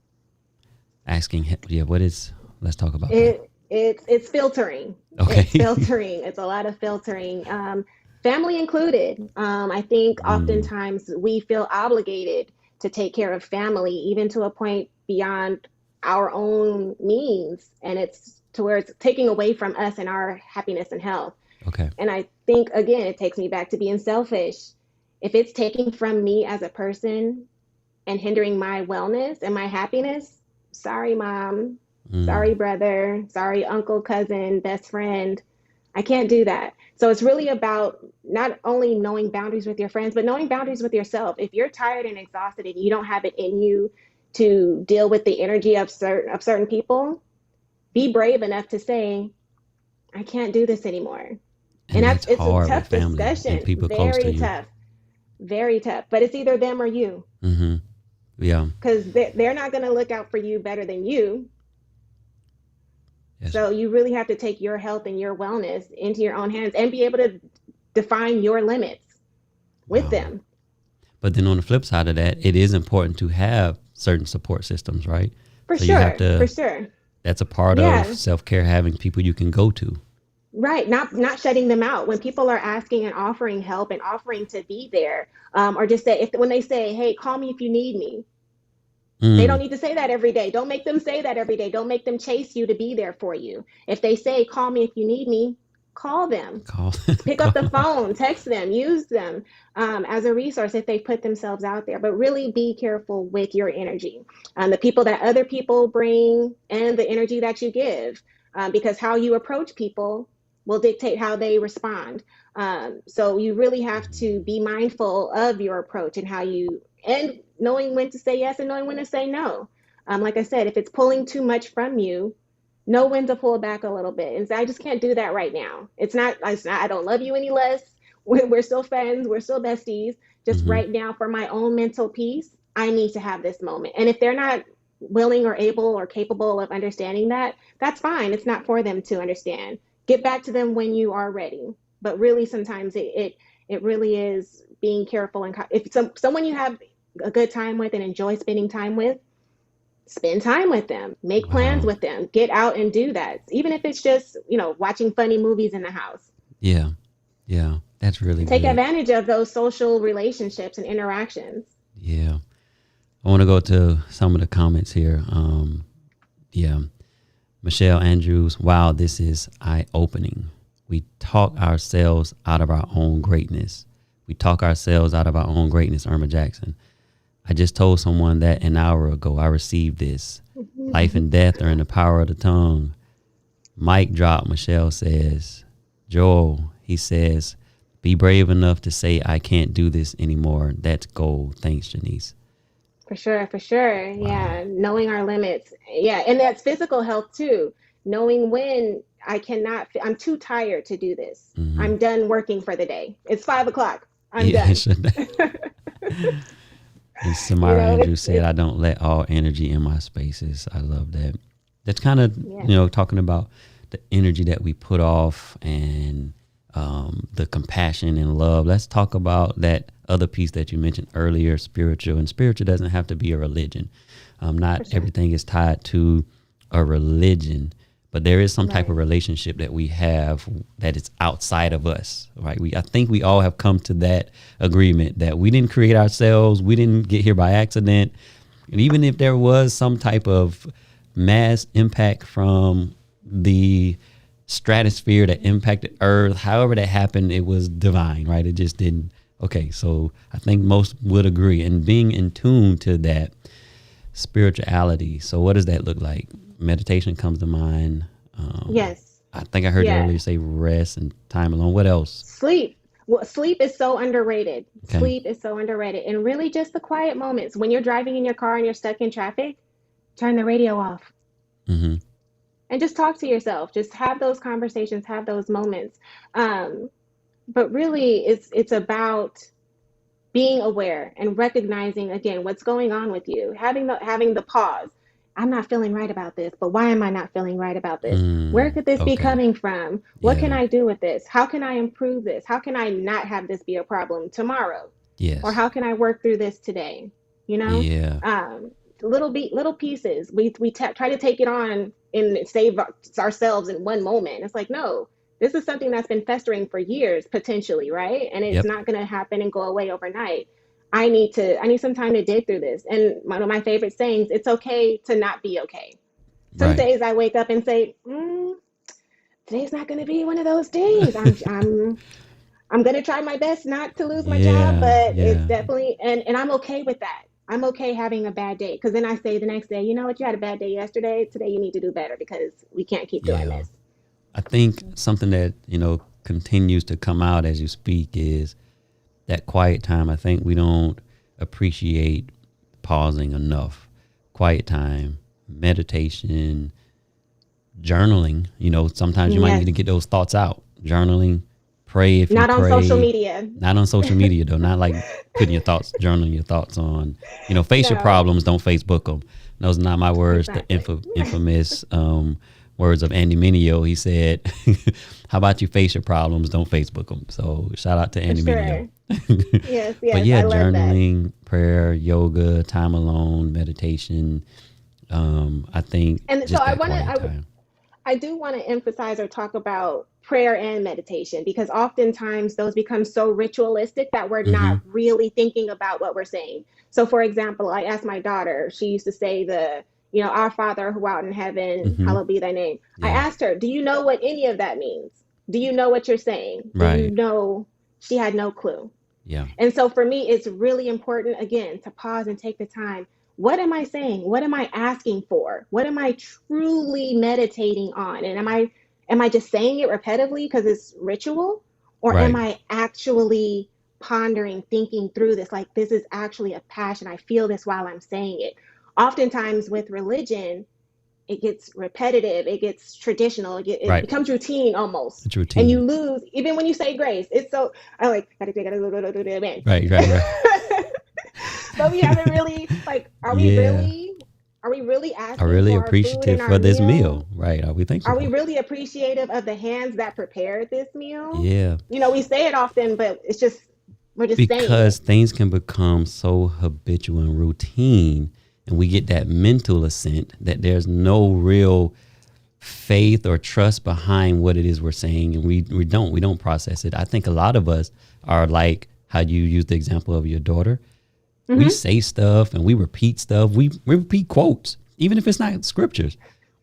asking. Yeah, let's talk about that. It's filtering. Okay. It's filtering. It's a lot of filtering. Family included. I think oftentimes we feel obligated to take care of family, even to a point beyond our own means. And it's to where it's taking away from us and our happiness and health. Okay. And I think, again, it takes me back to being selfish. If it's taking from me as a person and hindering my wellness and my happiness, sorry, mom, sorry, brother, sorry, uncle, cousin, best friend, I can't do that. So it's really about not only knowing boundaries with your friends, but knowing boundaries with yourself. If you're tired and exhausted and you don't have it in you to deal with the energy of certain people, be brave enough to say, I can't do this anymore. And it's a tough discussion. People close to you. Very tough. But it's either them or you. Mm-hmm. Yeah. Because they're not going to look out for you better than you. Yes. So you really have to take your health and your wellness into your own hands and be able to define your limits with them. But then on the flip side of that, it is important to have certain support systems, right? For sure. That's a part of self-care, having people you can go to. Right. Not shutting them out. When people are asking and offering help and offering to be there, or just say, when they say, hey, call me if you need me. They don't need to say that every day. Don't make them say that every day. Don't make them chase you to be there for you. If they say, call me if you need me, call them. Pick up the phone, text them, use them as a resource if they put themselves out there. But really be careful with your energy, the people that other people bring and the energy that you give, because how you approach people will dictate how they respond. So you really have to be mindful of your approach and and knowing when to say yes and knowing when to say no. Like I said, if it's pulling too much from you, know when to pull back a little bit and say, I just can't do that right now. It's not I don't love you any less. We're still friends. We're still besties. Just right now, for my own mental peace, I need to have this moment. And if they're not willing or able or capable of understanding that, that's fine. It's not for them to understand. Get back to them when you are ready. But really, sometimes it really is being careful. And if someone you have a good time with and enjoy spending time with, spend time with them, make plans with them, get out and do that. Even if it's just, watching funny movies in the house. Yeah. Yeah. That's really Take good. advantage of those social relationships and interactions. Yeah. I want to go to some of the comments here. Michelle Andrews, wow, this is eye-opening. We talk ourselves out of our own greatness. Irma Jackson. I just told someone that an hour ago. I received this. Life and death are in the power of the tongue. Mic drop, Michelle says. Joel, he says, be brave enough to say, I can't do this anymore. That's gold. Thanks, Janiece. For sure. Wow. Yeah. Knowing our limits. Yeah. And that's physical health too. Knowing when I'm too tired to do this. I'm done working for the day. It's 5:00. I'm done. And Samara Andrews said, I don't let all energy in my spaces. I love that. That's kind of, talking about the energy that we put off and the compassion and love. Let's talk about that other piece that you mentioned earlier, spiritual. And spiritual doesn't have to be a religion. Not everything is tied to a religion, but there is some type of relationship that we have that is outside of us, right? I think we all have come to that agreement that we didn't create ourselves. We didn't get here by accident. And even if there was some type of mass impact from the stratosphere that impacted Earth, however that happened, it was divine, right? It just didn't. Okay, so I think most would agree. And being in tune to that spirituality. So what does that look like? Meditation comes to mind. Yes. I think I heard you earlier say rest and time alone. What else? Sleep. Well, sleep is so underrated. Okay. Sleep is so underrated. And really just the quiet moments. When you're driving in your car and you're stuck in traffic, turn the radio off. Mm-hmm. And just talk to yourself. Just have those conversations, have those moments. But really, it's about being aware and recognizing, again, what's going on with you. Having the pause. I'm not feeling right about this, but why am I not feeling right about this? Where could this be coming from? What can I do with this? How can I improve this? How can I not have this be a problem tomorrow? Yes. Or how can I work through this today? You know? Yeah. Little pieces. We try to take it on and save ourselves in one moment. It's like, no, this is something that's been festering for years, potentially, right? And it's not going to happen and go away overnight. I need some time to dig through this. And one of my favorite sayings, it's okay to not be okay. Some days I wake up and say, today's not going to be one of those days. I'm going to try my best not to lose my job, but it's definitely, and I'm okay with that. I'm okay having a bad day, because then I say the next day, you know what, you had a bad day yesterday. Today you need to do better, because we can't keep doing this. I think something that, continues to come out as you speak is that quiet time. I think we don't appreciate pausing enough. Quiet time, meditation, journaling. Sometimes you might need to get those thoughts out. Journaling, pray if you pray. Not on social media. Not on social media, though. Not like putting your thoughts, journaling your thoughts on, face your problems, don't Facebook them. Those are not my words. Exactly. The infamous words of Andy Mineo. He said, how about you face your problems, don't Facebook them. So shout out to Andy Mineo. Yes. But journaling, prayer, yoga, time alone, meditation. I think. And so I do want to emphasize or talk about prayer and meditation, because oftentimes those become so ritualistic that we're not really thinking about what we're saying. So for example, I asked my daughter, she used to say our Father who art in heaven, hallowed be thy name. Yeah. I asked her, do you know what any of that means? Do you know what you're saying? Do you know? She had no clue. Yeah. And so for me, it's really important, again, to pause and take the time. What am I saying? What am I asking for? What am I truly meditating on? And am I just saying it repetitively because it's ritual? Or am I actually pondering, thinking through this? Like, this is actually a passion. I feel this while I'm saying it. Oftentimes with religion, it gets repetitive, it gets traditional, it becomes routine almost. It's routine. And you lose, even when you say grace, it's so, I like, gotta do the event. Right. So we haven't really, are we really asking are really for appreciative for this meal? Right. Are we thankful? Are we really appreciative of the hands that prepared this meal? Yeah. We say it often, but it's just, we're just saying it. Because things can become so habitual and routine, and we get that mental assent that there's no real faith or trust behind what it is we're saying, and we don't process it. I think a lot of us are like how you use the example of your daughter. We say stuff and we repeat stuff. We repeat quotes, even if it's not scriptures.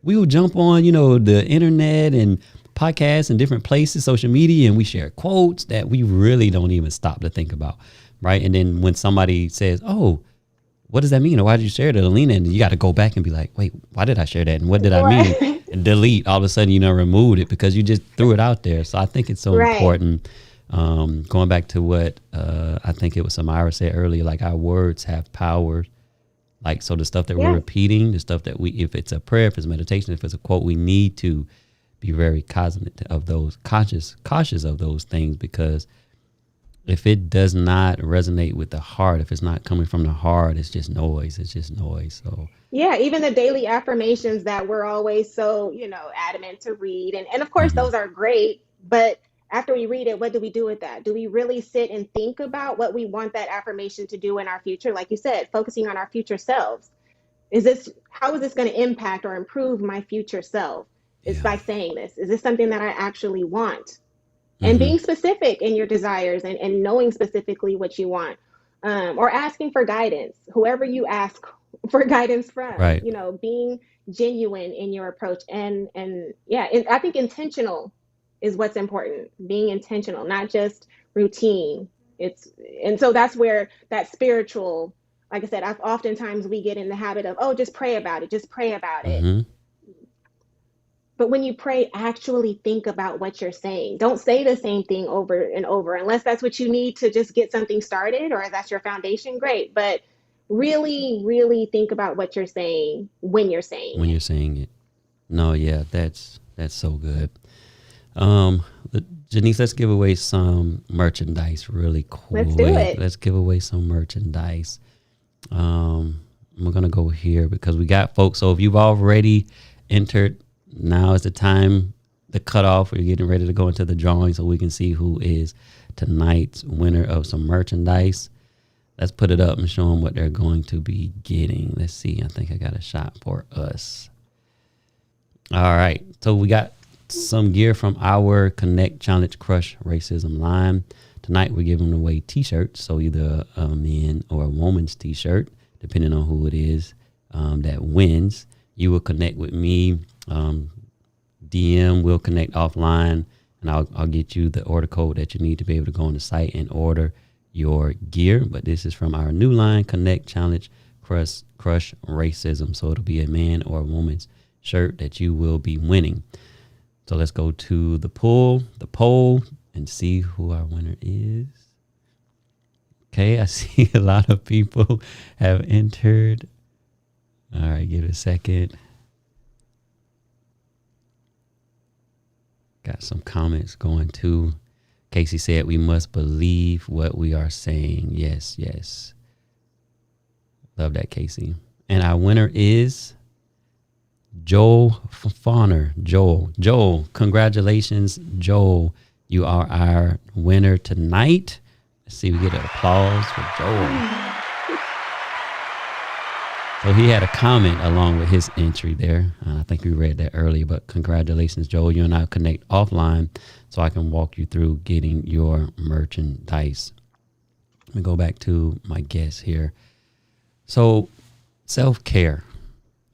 We will jump on, the internet and podcasts and different places, social media, and we share quotes that we really don't even stop to think about, right? And then when somebody says, "Oh, what does that mean?" or "Why did you share that, Alina?" and you got to go back and be like, "Wait, why did I share that? And what did I mean?" And delete. All of a sudden, removed it because you just threw it out there. So I think it's so important. Going back to what I think it was Samira said earlier, like our words have power. Like, so the stuff that we're repeating, the stuff that if it's a prayer, if it's meditation, if it's a quote, we need to be very cognizant of those, cautious of those things, because if it does not resonate with the heart, if it's not coming from the heart, it's just noise. So even the daily affirmations that we're always so, adamant to read. And of course, those are great. But after we read it, what do we do with that? Do we really sit and think about what we want that affirmation to do in our future? Like you said, focusing on our future selves. How is this going to impact or improve my future self? It's Yeah. by saying this. Is this something that I actually want? And Mm-hmm. being specific in your desires and knowing specifically what you want, or asking for guidance, whoever you ask for guidance from, Right. being genuine in your approach. And yeah, I think intentional is what's important. Being intentional, not just routine. And so that's where that spiritual, like I said, oftentimes we get in the habit of, oh, just pray about it, just pray about it. Mm-hmm. But when you pray, actually think about what you're saying. Don't say the same thing over and over, unless that's what you need to just get something started or that's your foundation. Great. But really, really think about what you're saying when you're saying When it. you're saying it. No, yeah, that's so good. Janiece, let's give away some merchandise really quick. Let's do it. Let's give away some merchandise. We're gonna go here because we got folks. So if you've already entered, now is the time, the cutoff. We're getting ready to go into the drawing so we can see who is tonight's winner of some merchandise. Let's put it up and show them what they're going to be getting. Let's see. I think I got a shot for us. All right. So we got some gear from our Connect Challenge Crush Racism line. Tonight we're giving away t-shirts. So either a man or a woman's t-shirt, depending on who it is that wins. You will connect with me. DM, we'll connect offline, and I'll get you the order code that you need to be able to go on the site and order your gear. But this is from our new line, Connect Challenge Crush Racism. So it'll be a man or a woman's shirt that you will be winning. So let's go to the poll, and see who our winner is. Okay, I see a lot of people have entered. All right, give it a second. Got some comments going too. Casey said, we must believe what we are saying. Yes, yes. Love that, Casey. And our winner is Joel Fawner. Joel, congratulations, Joel. You are our winner tonight. Let's see, we get an applause for Joel. So he had a comment along with his entry there. I think we read that earlier, but congratulations, Joel. You and I connect offline so I can walk you through getting your merchandise. Let me go back to my guest here. So self-care.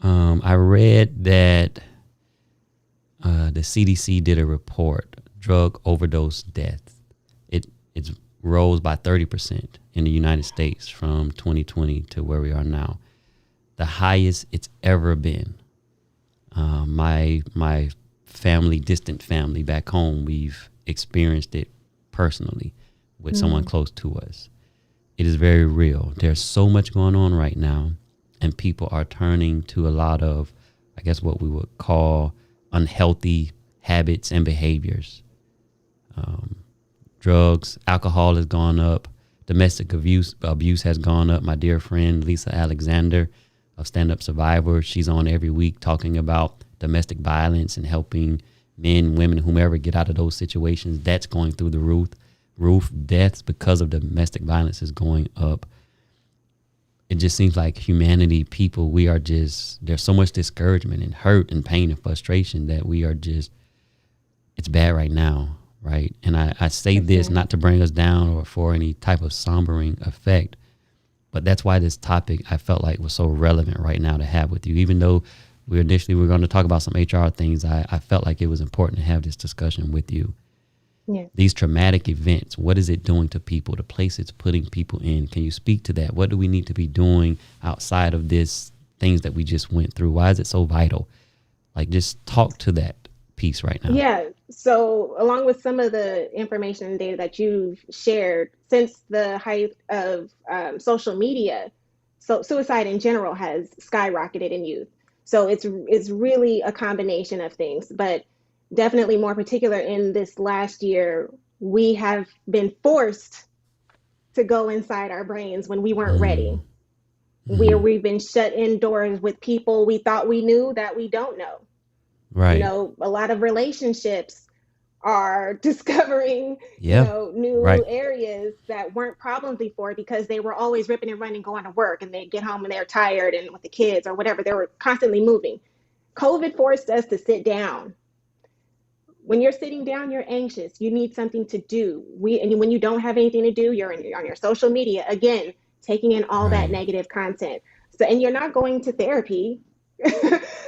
I read that the CDC did a report, drug overdose death. It rose by 30% in the United States from 2020 to where we are now. The highest it's ever been. My family, distant family back home, we've experienced it personally with someone close to us. It is very real. There's so much going on right now, and people are turning to a lot of, I guess, what we would call unhealthy habits and behaviors. Drugs, alcohol has gone up. Domestic abuse has gone up. My dear friend Lisa Alexander of Stand Up Survivor, she's on every week talking about domestic violence and helping men, women, whomever get out of those situations. That's going through the roof. Deaths because of domestic violence is going up. It just seems like humanity, people, there's so much discouragement and hurt and pain and frustration that it's bad right now, right? And I say this not to bring us down or for any type of sombering effect, but that's why this topic I felt like was so relevant right now to have with you. Even though we initially were going to talk about some HR things, I felt like it was important to have this discussion with you. Yeah. These traumatic events, what is it doing to people, the place it's putting people in? Can you speak to that? What do we need to be doing outside of this, things that we just went through? Why is it so vital? Like, just talk to that piece right now. Yeah. So along with some of the information and data that you've shared, since the height of social media, so suicide in general has skyrocketed in youth. So it's really a combination of things, but definitely more particular in this last year, we have been forced to go inside our brains when we weren't ready. We've been shut indoors with people we thought we knew that we don't know. Right. A lot of relationships are discovering, Yeah. new Right. areas that weren't problems before because they were always ripping and running, going to work, and they get home and they're tired and with the kids or whatever. They were constantly moving. COVID forced us to sit down. When you're sitting down, you're anxious. You need something to do. And when you don't have anything to do, you're on your social media again, taking in all that Right. negative content. So, and you're not going to therapy.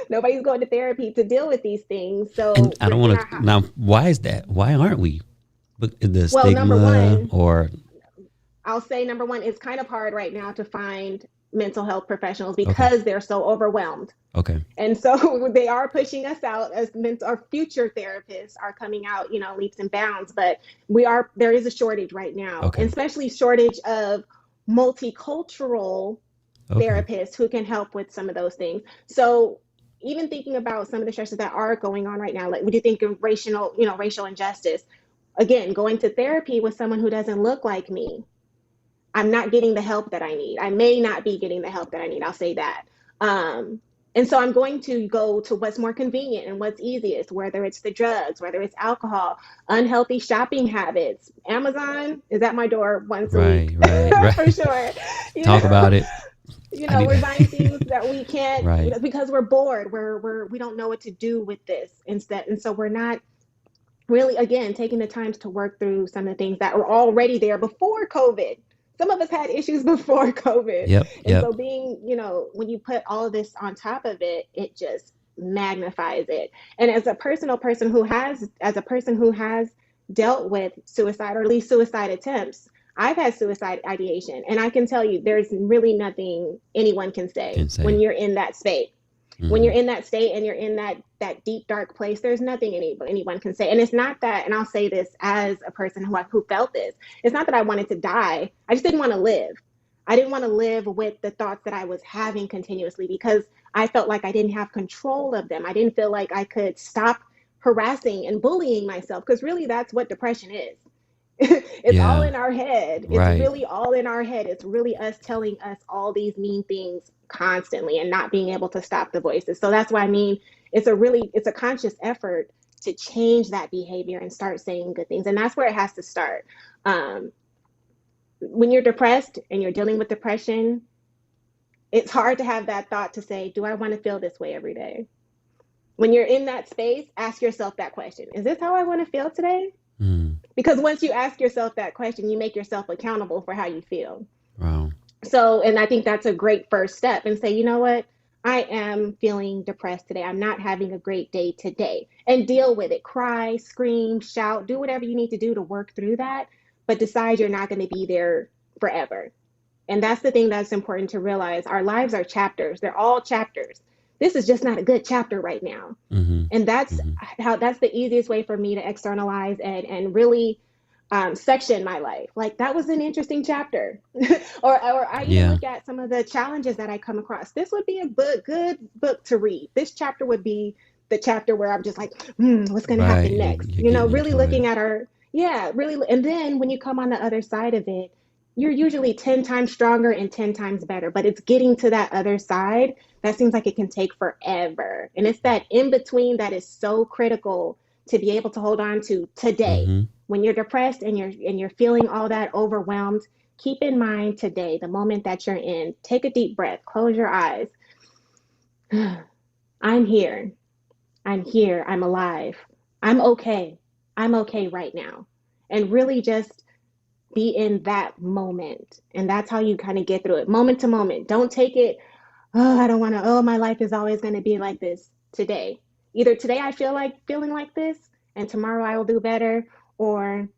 Nobody's going to therapy to deal with these things. And So I we're don't in want our to now. Why is that? Why aren't we? But the well, number stigma, one, or I'll say number one, it's kind of hard right now to find mental health professionals okay, because they're so overwhelmed. okay, And so they are pushing us out as our future therapists are coming out, leaps and bounds. But there is a shortage right now, and okay, especially shortage of multicultural okay. therapists who can help with some of those things. So even thinking about some of the stresses that are going on right now, like would you think of racial injustice? Again, going to therapy with someone who doesn't look like me, I'm not getting the help that I need. I may not be getting the help that I need. I'll say that. And so I'm going to go to what's more convenient and what's easiest, whether it's the drugs, whether it's alcohol, unhealthy shopping habits. Amazon is at my door once a Right, week right, for right. sure. You Talk know, about it. I need. we're buying things that we can't Right. because we're bored. We don't know what to do with this instead, and so we're not really, again, taking the time to work through some of the things that were already there before COVID. Some of us had issues before COVID. Yep. And Yep. so when you put all of this on top of it, it just magnifies it. And as a person who has dealt with suicide or at least suicide attempts, I've had suicide ideation. And I can tell you, there's really nothing anyone can say Can when say. you're in that state. When Hmm. you're in that state and you're in that deep dark place, there's nothing anyone can say. And it's not that, and I'll say this as a person who felt this, it's not that I wanted to die. I just didn't want to live. I didn't want to live with the thoughts that I was having continuously because I felt like I didn't have control of them. I didn't feel like I could stop harassing and bullying myself, because really that's what depression is. It's all Yeah. in our head. It's Right. really all in our head. It's really us telling us all these mean things constantly and not being able to stop the voices. So that's why it's a conscious effort to change that behavior and start saying good things. And that's where it has to start. Um, when you're depressed and you're dealing with depression, it's hard to have that thought to say, do I want to feel this way every day? When you're in that space, ask yourself that question. Is this how I want to feel today? Mm. Because once you ask yourself that question, you make yourself accountable for how you feel. Wow. So, and I think that's a great first step, and say, you know what? I am feeling depressed today. I'm not having a great day today. And deal with it. Cry, scream, shout, do whatever you need to do to work through that, but decide you're not going to be there forever. And that's the thing that's important to realize. Our lives are chapters. They're all chapters. This is just not a good chapter right now. Hmm. And Hmm. that's the easiest way for me to externalize and really section my life. Like, that was an interesting chapter. or I even Yeah. look at some of the challenges that I come across. This would be a good book to read. This chapter would be the chapter where I'm just like, what's going to Right. happen next? You're getting Really into it. looking at yeah, really. And then when you come on the other side of it, you're usually 10 times stronger and 10 times better. But it's getting to that other side that seems like it can take forever. And it's that in between that is so critical to be able to hold on to today. Hmm. When you're depressed and you're feeling all that overwhelmed, keep in mind today, the moment that you're in. Take a deep breath, close your eyes. I'm here. I'm here. I'm alive. I'm okay. I'm okay right now. And really just be in that moment. And that's how you kind of get through it, moment to moment. Don't take it, I don't want to, my life is always going to be like this. Today, either today I feel like feeling like this and tomorrow I will do better, or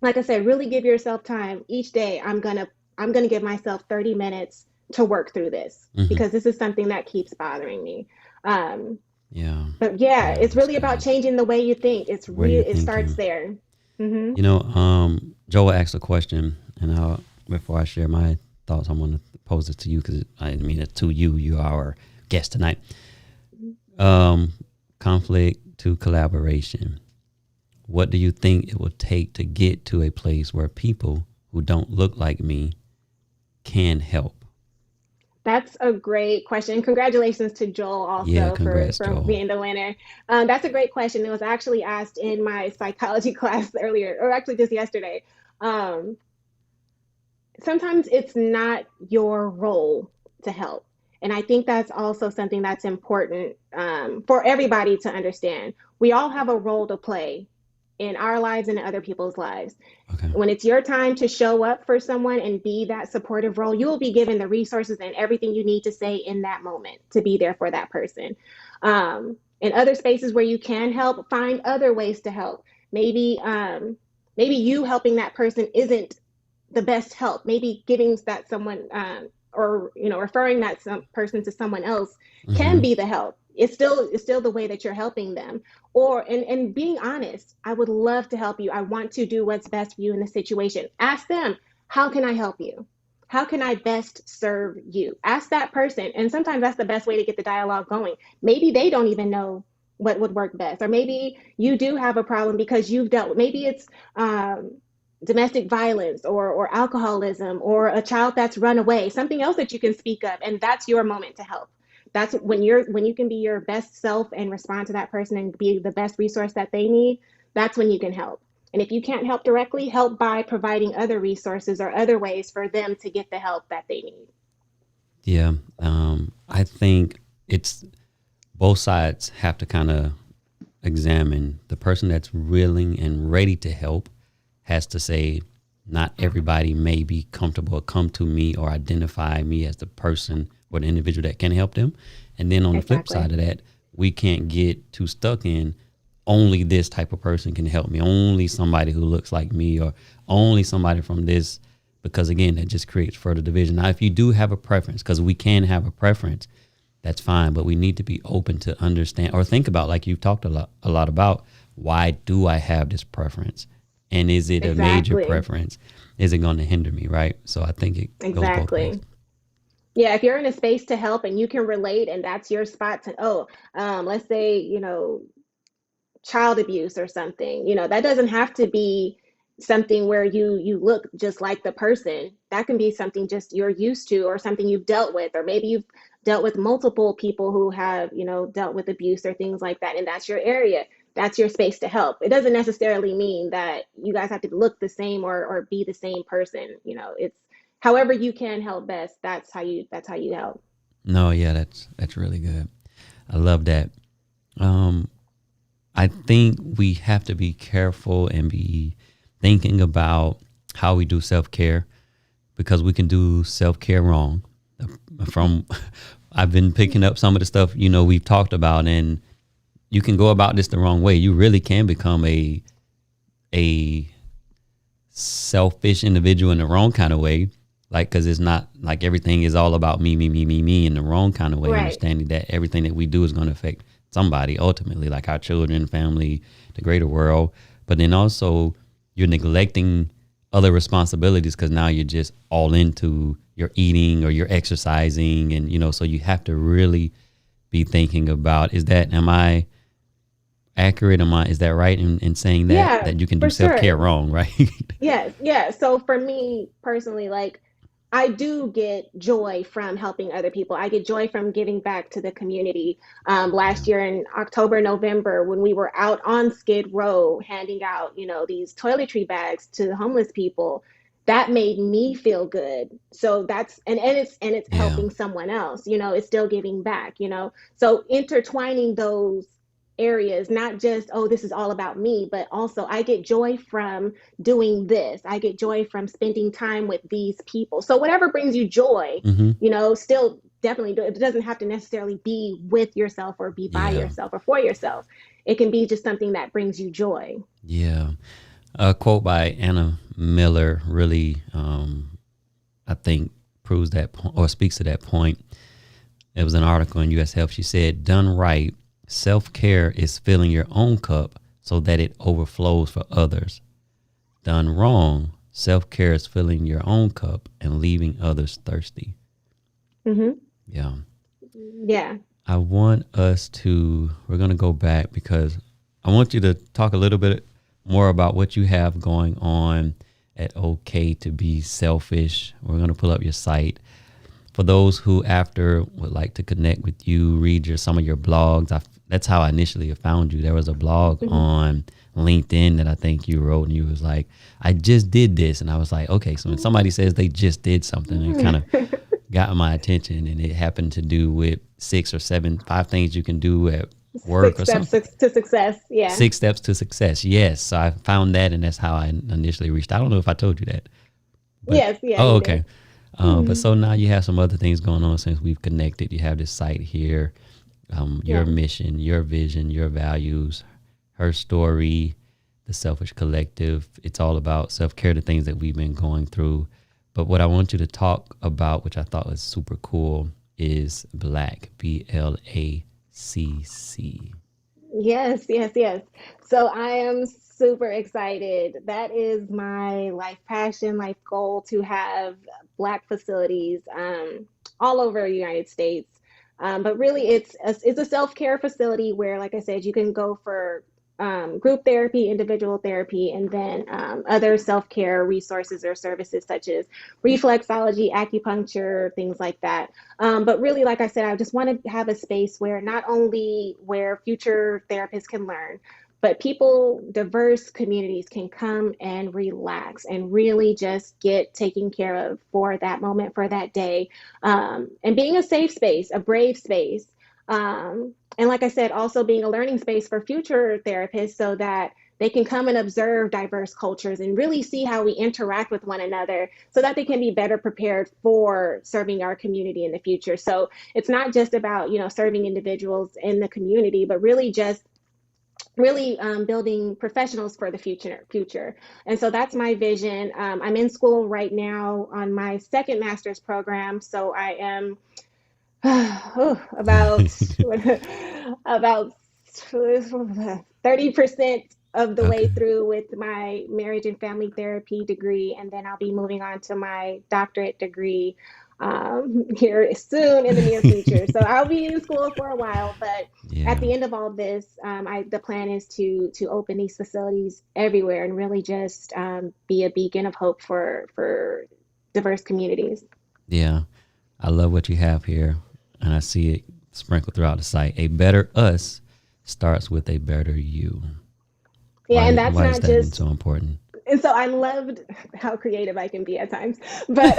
like I said, really give yourself time each day. I'm going to give myself 30 minutes to work through this Hmm. because this is something that keeps bothering me. um Yeah. but yeah, Yeah. it's That's really about good. changing the way you think. Where you're It starts thinking. there. Hmm. Joel asked a question, and before I share my thoughts, I want to pose it to you because I mean it to you. You are our guest tonight. Um, Conflict to collaboration. What do you think it will take to get to a place where people who don't look like me can help? That's a great question. Congratulations to Joel Yeah, also congrats, for Joel. being the winner. That's a great question. It was actually asked in my psychology class earlier, or actually just yesterday. Um, Sometimes it's not your role to help. And I think that's also something that's important for everybody to understand. We all have a role to play in our lives and in other people's lives. Okay. When it's your time to show up for someone and be that supportive role, you will be given the resources and everything you need to say in that moment to be there for that person. In other spaces where you can help, find other ways to help. Maybe you helping that person isn't the best help. Maybe giving that someone or referring that some person to someone else can Mm-hmm. be the help. It's still the way that you're helping them. Or and being honest, I would love to help you. I want to do what's best for you in the situation. Ask them, how can I help you? How can I best serve you? Ask that person. And sometimes that's the best way to get the dialogue going. Maybe they don't even know what would work best. Or maybe you do have a problem because you've dealt, maybe it's domestic violence or alcoholism or a child that's run away, something else that you can speak of, and that's your moment to help. That's when you can be your best self and respond to that person and be the best resource that they need. That's when you can help. And if you can't help directly, help by providing other resources or other ways for them to get the help that they need. Yeah. I think it's both sides have to kind of examine the person that's willing and ready to help has to say, not everybody may be comfortable or come to me or identify me as the person or the individual that can help them. And then on the flip side of that, we can't get too stuck in only this type of person can help me, only somebody who looks like me or only somebody from this, because again, that just creates further division. Now, if you do have a preference, because we can have a preference, that's fine, but we need to be open to understand or think about, like you've talked a lot about, why do I have this preference? And is it a major preference? Is it going to hinder me, right? So I think it goes both ways. Yeah, if you're in a space to help and you can relate and that's your spot to, let's say, child abuse or something, that doesn't have to be something where you look just like the person. That can be something just you're used to or something you've dealt with, or maybe you've dealt with multiple people who have, dealt with abuse or things like that. And that's your area. That's your space to help. It doesn't necessarily mean that you guys have to look the same or be the same person. It's however you can help best. That's how you help. No, yeah, that's really good. I love that. I think we have to be careful and be thinking about how we do self-care, because we can do self-care wrong. I've been picking up some of the stuff, we've talked about, and you can go about this the wrong way. You really can become a selfish individual in the wrong kind of way. Like, cause it's not like everything is all about me in the wrong kind of way, right. Understanding that everything that we do is going to affect somebody ultimately, like our children, family, the greater world. But then also you're neglecting other responsibilities because now you're just all into your eating or your exercising. And, so you have to really be thinking about, am I accurate? Is that right in saying that you can do self-care wrong, right? Yes. Yeah. So for me personally, like, I do get joy from helping other people. I get joy from giving back to the community. Last year in October, November, when we were out on Skid Row handing out, these toiletry bags to homeless people, that made me feel good. So that's and it's helping someone else. It's still giving back. So intertwining those areas, not just, this is all about me, but also I get joy from doing this. I get joy from spending time with these people. So whatever brings you joy, still definitely do. It doesn't have to necessarily be with yourself or be by yourself or for yourself. It can be just something that brings you joy. Yeah. A quote by Anna Miller really, I think, proves that or speaks to that point. It was an article in U.S. Health. She said, done right, self-care is filling your own cup so that it overflows for others. Done wrong, self-care is filling your own cup and leaving others thirsty. Mm-hmm. Yeah. Yeah. I want we're going to go back because I want you to talk a little bit more about what you have going on at OK to Be Selfish. We're going to pull up your site. For those who after would like to connect with you, read some of your blogs, that's how I initially found you. There was a blog on LinkedIn that I think you wrote, and you was like, I just did this. And I was like, okay, so when somebody says they just did something, it kind of got my attention, and it happened to do with 5 things you can do at work 6 or steps something. to success. Yeah. 6 steps to success. Yes. So I found that, and that's how I initially reached. I don't know if I told you that. But, Yes. Yeah. oh, okay. But so now you have some other things going on since we've connected. You have this site here, your mission, your vision, your values, her story, the Selfish Collective. It's all about self-care, the things that we've been going through. But what I want you to talk about, which I thought was super cool, is Black, BLACC. Yes. So I am super excited. That is my life passion, life goal, to have Black facilities all over the United States. But really, it's a self-care facility where, like I said, you can go for group therapy, individual therapy, and then other self-care resources or services such as reflexology, acupuncture, things like that. But really, like I said, I just want to have a space where not only where future therapists can learn, but people, diverse communities can come and relax and really just get taken care of for that moment, for that day, and being a safe space, a brave space. And like I said, also being a learning space for future therapists so that they can come and observe diverse cultures and really see how we interact with one another so that they can be better prepared for serving our community in the future. So it's not just about, serving individuals in the community, but really just building professionals for the future. And so that's my vision. I'm in school right now on my second master's program. So I am about 30% of the way through with my marriage and family therapy degree, and then I'll be moving on to my doctorate degree here soon in the near future. So I'll be in school for a while, but at the end of all this, the plan is to open these facilities everywhere and really just be a beacon of hope for diverse communities. Yeah, I love what you have here. And I see it sprinkled throughout the site. A better us starts with a better you. Yeah, and that's why not is that just so important. And so I loved how creative I can be at times, but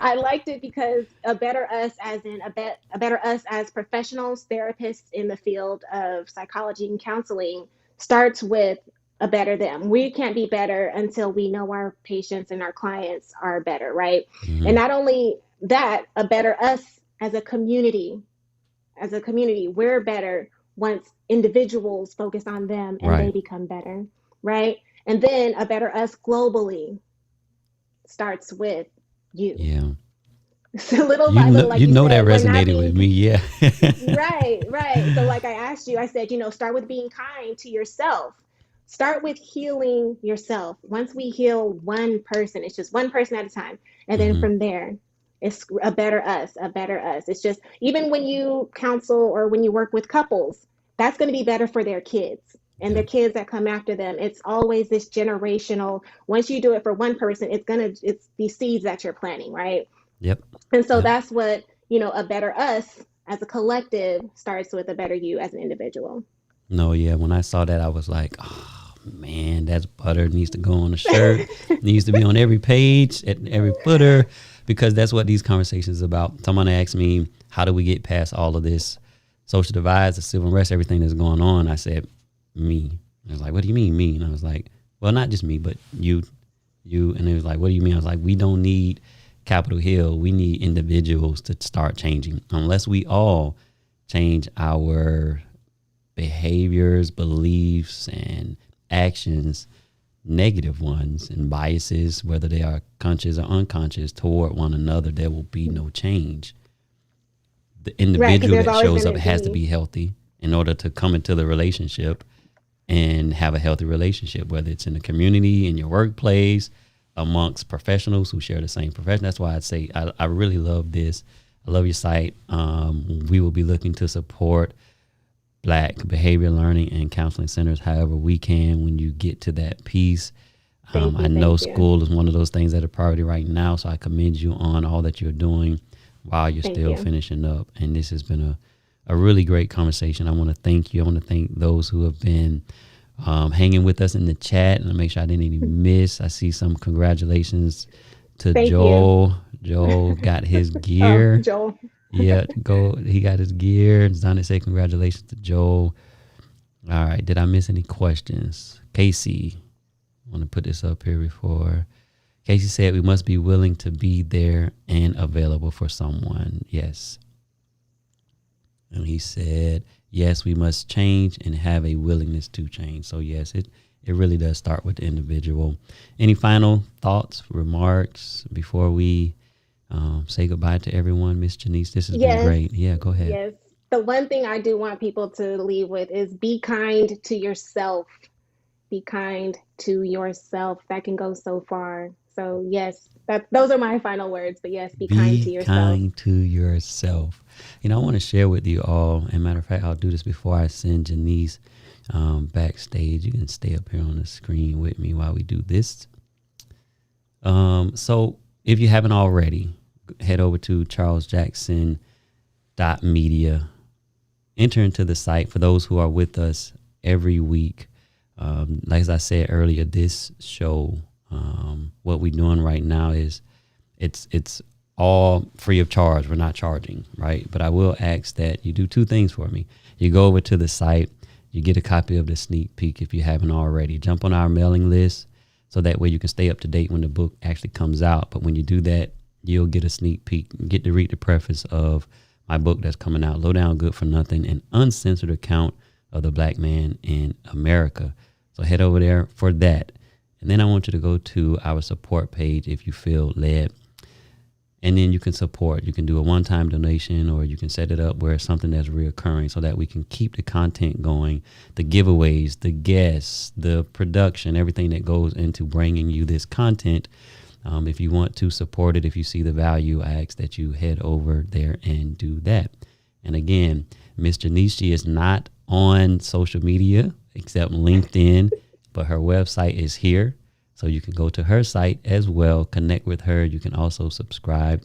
I liked it because a better us, as in a better us as professionals, therapists in the field of psychology and counseling, starts with a better them. We can't be better until we know our patients and our clients are better, right? And not only that, a better us as a community, we're better once individuals focus on them and they become better, right? And then a better us globally starts with you. Yeah. So little by little, like you said, that resonated with me. Yeah. Right. So like I asked you, I said, start with being kind to yourself. Start with healing yourself. Once we heal one person, it's just one person at a time. And then from there, it's a better us. It's just, even when you counsel or when you work with couples, that's going to be better for their kids and the kids that come after them. It's always this generational. Once you do it for one person, it's these seeds that you're planting, right? Yep. And so that's what, a better us as a collective starts with a better you as an individual. No, yeah. When I saw that, I was like, oh man, that's butter. Needs to go on a shirt. Needs to be on every page, at every footer, because that's what these conversations are about. Someone asked me, how do we get past all of this social divides, the civil unrest, everything that's going on? I said, me. I was like, what do you mean me? And I was like, well, not just me, but you. And it was like, what do you mean? I was like, we don't need Capitol Hill. We need individuals to start changing. Unless we all change our behaviors, beliefs, and actions, negative ones and biases, whether they are conscious or unconscious, toward one another, there will be no change. The individual that shows up has to be healthy in order to come into the relationship and have a healthy relationship, whether it's in the community, in your workplace, amongst professionals who share the same profession. That's why I'd say I really love this. I love your site. We will be looking to support Black behavior learning and counseling centers however we can when you get to that piece. I know school is one of those things that are priority right now, so I commend you on all that you're doing. while you're Thank still you. finishing up. And this has been a really great conversation. I want to thank you. I want to thank those who have been hanging with us in the chat, and make sure I didn't even miss. I see some congratulations to Thank Joel. Joel got his gear. Joel. Yeah, he got his gear. Zana said congratulations to Joel. All right, did I miss any questions? Casey, I want to put this up here before. Casey said we must be willing to be there and available for someone. Yes. And he said, yes, we must change and have a willingness to change. So yes, it really does start with the individual. Any final thoughts, remarks before we say goodbye to everyone? Miss Janiece, this has been great. Yeah, go ahead. Yes. The one thing I do want people to leave with is be kind to yourself. Be kind to yourself. That can go so far. So yes, those are my final words. But yes, be kind to yourself. Be kind to yourself. I want to share with you all. And matter of fact, I'll do this before I send Janiece backstage. You can stay up here on the screen with me while we do this. So if you haven't already, head over to charlesjackson.media. Enter into the site. For those who are with us every week, like as I said earlier, this show, what we're doing right now is it's all free of charge. We're not charging, right? But I will ask that you do two things for me. You go over to the site, you get a copy of the sneak peek if you haven't already. Jump on our mailing list so that way you can stay up to date when the book actually comes out. But when you do that, you'll get a sneak peek, get to read the preface of my book that's coming out, Low Down Good for Nothing, an uncensored account of the Black man in America. So head over there for that. And then I want you to go to our support page if you feel led. And then you can support. You can do a one-time donation, or you can set it up where it's something that's reoccurring so that we can keep the content going, the giveaways, the guests, the production, everything that goes into bringing you this content. If you want to support it, if you see the value, I ask that you head over there and do that. And again, Miss Janiece is not on social media except LinkedIn, but her website is here. So you can go to her site as well, connect with her. You can also subscribe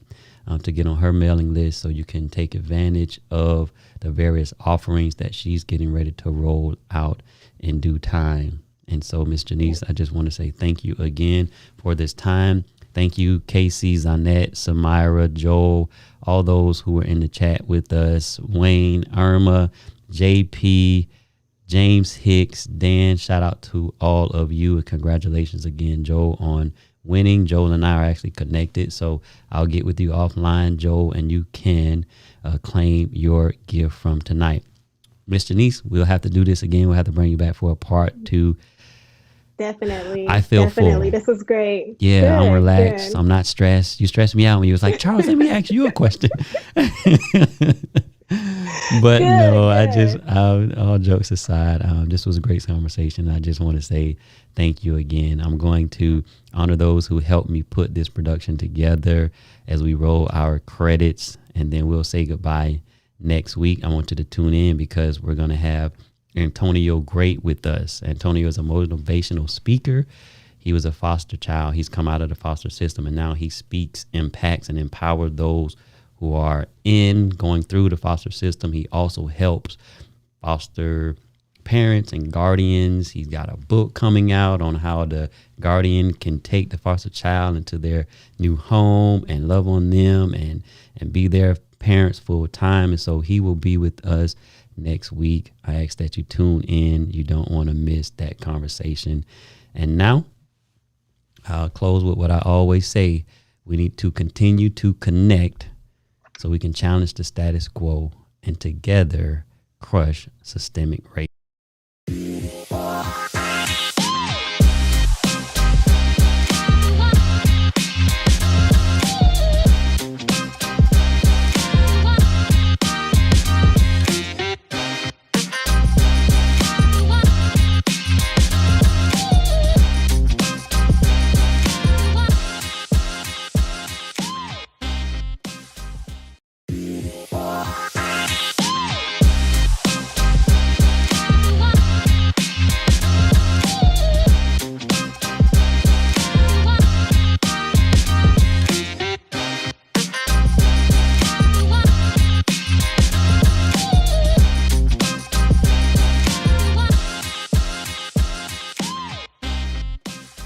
to get on her mailing list so you can take advantage of the various offerings that she's getting ready to roll out in due time. And so, Miss Janiece, I just want to say thank you again for this time. Thank you, Casey, Zanette, Samira, Joel, all those who were in the chat with us, Wayne, Irma, JP, James Hicks, Dan. Shout out to all of you, and congratulations again, Joel, on winning. Joel and I are actually connected, so I'll get with you offline, Joel, and you can claim your gift from tonight. Miss Janiece, we'll have to do this again. We'll have to bring you back for a part 2. Definitely. I feel definitely. full. This was great. Yeah, good, I'm relaxed. Good. I'm not stressed. You stressed me out when you was like, Charles, let me ask you a question. But good, no, all jokes aside, this was a great conversation. I just want to say thank you again. I'm going to honor those who helped me put this production together as we roll our credits, and then we'll say goodbye next week. I want you to tune in because we're going to have Antonio Great with us. Antonio is a motivational speaker. He was a foster child. He's come out of the foster system, and now he speaks, impacts, and empowers those who are going through the foster system. He also helps foster parents and guardians. He's got a book coming out on how the guardian can take the foster child into their new home and love on them and be their parents full time. And so he will be with us next week. I ask that you tune in. You don't want to miss that conversation. And now I'll close with what I always say. We need to continue to connect so we can challenge the status quo and together crush systemic racism.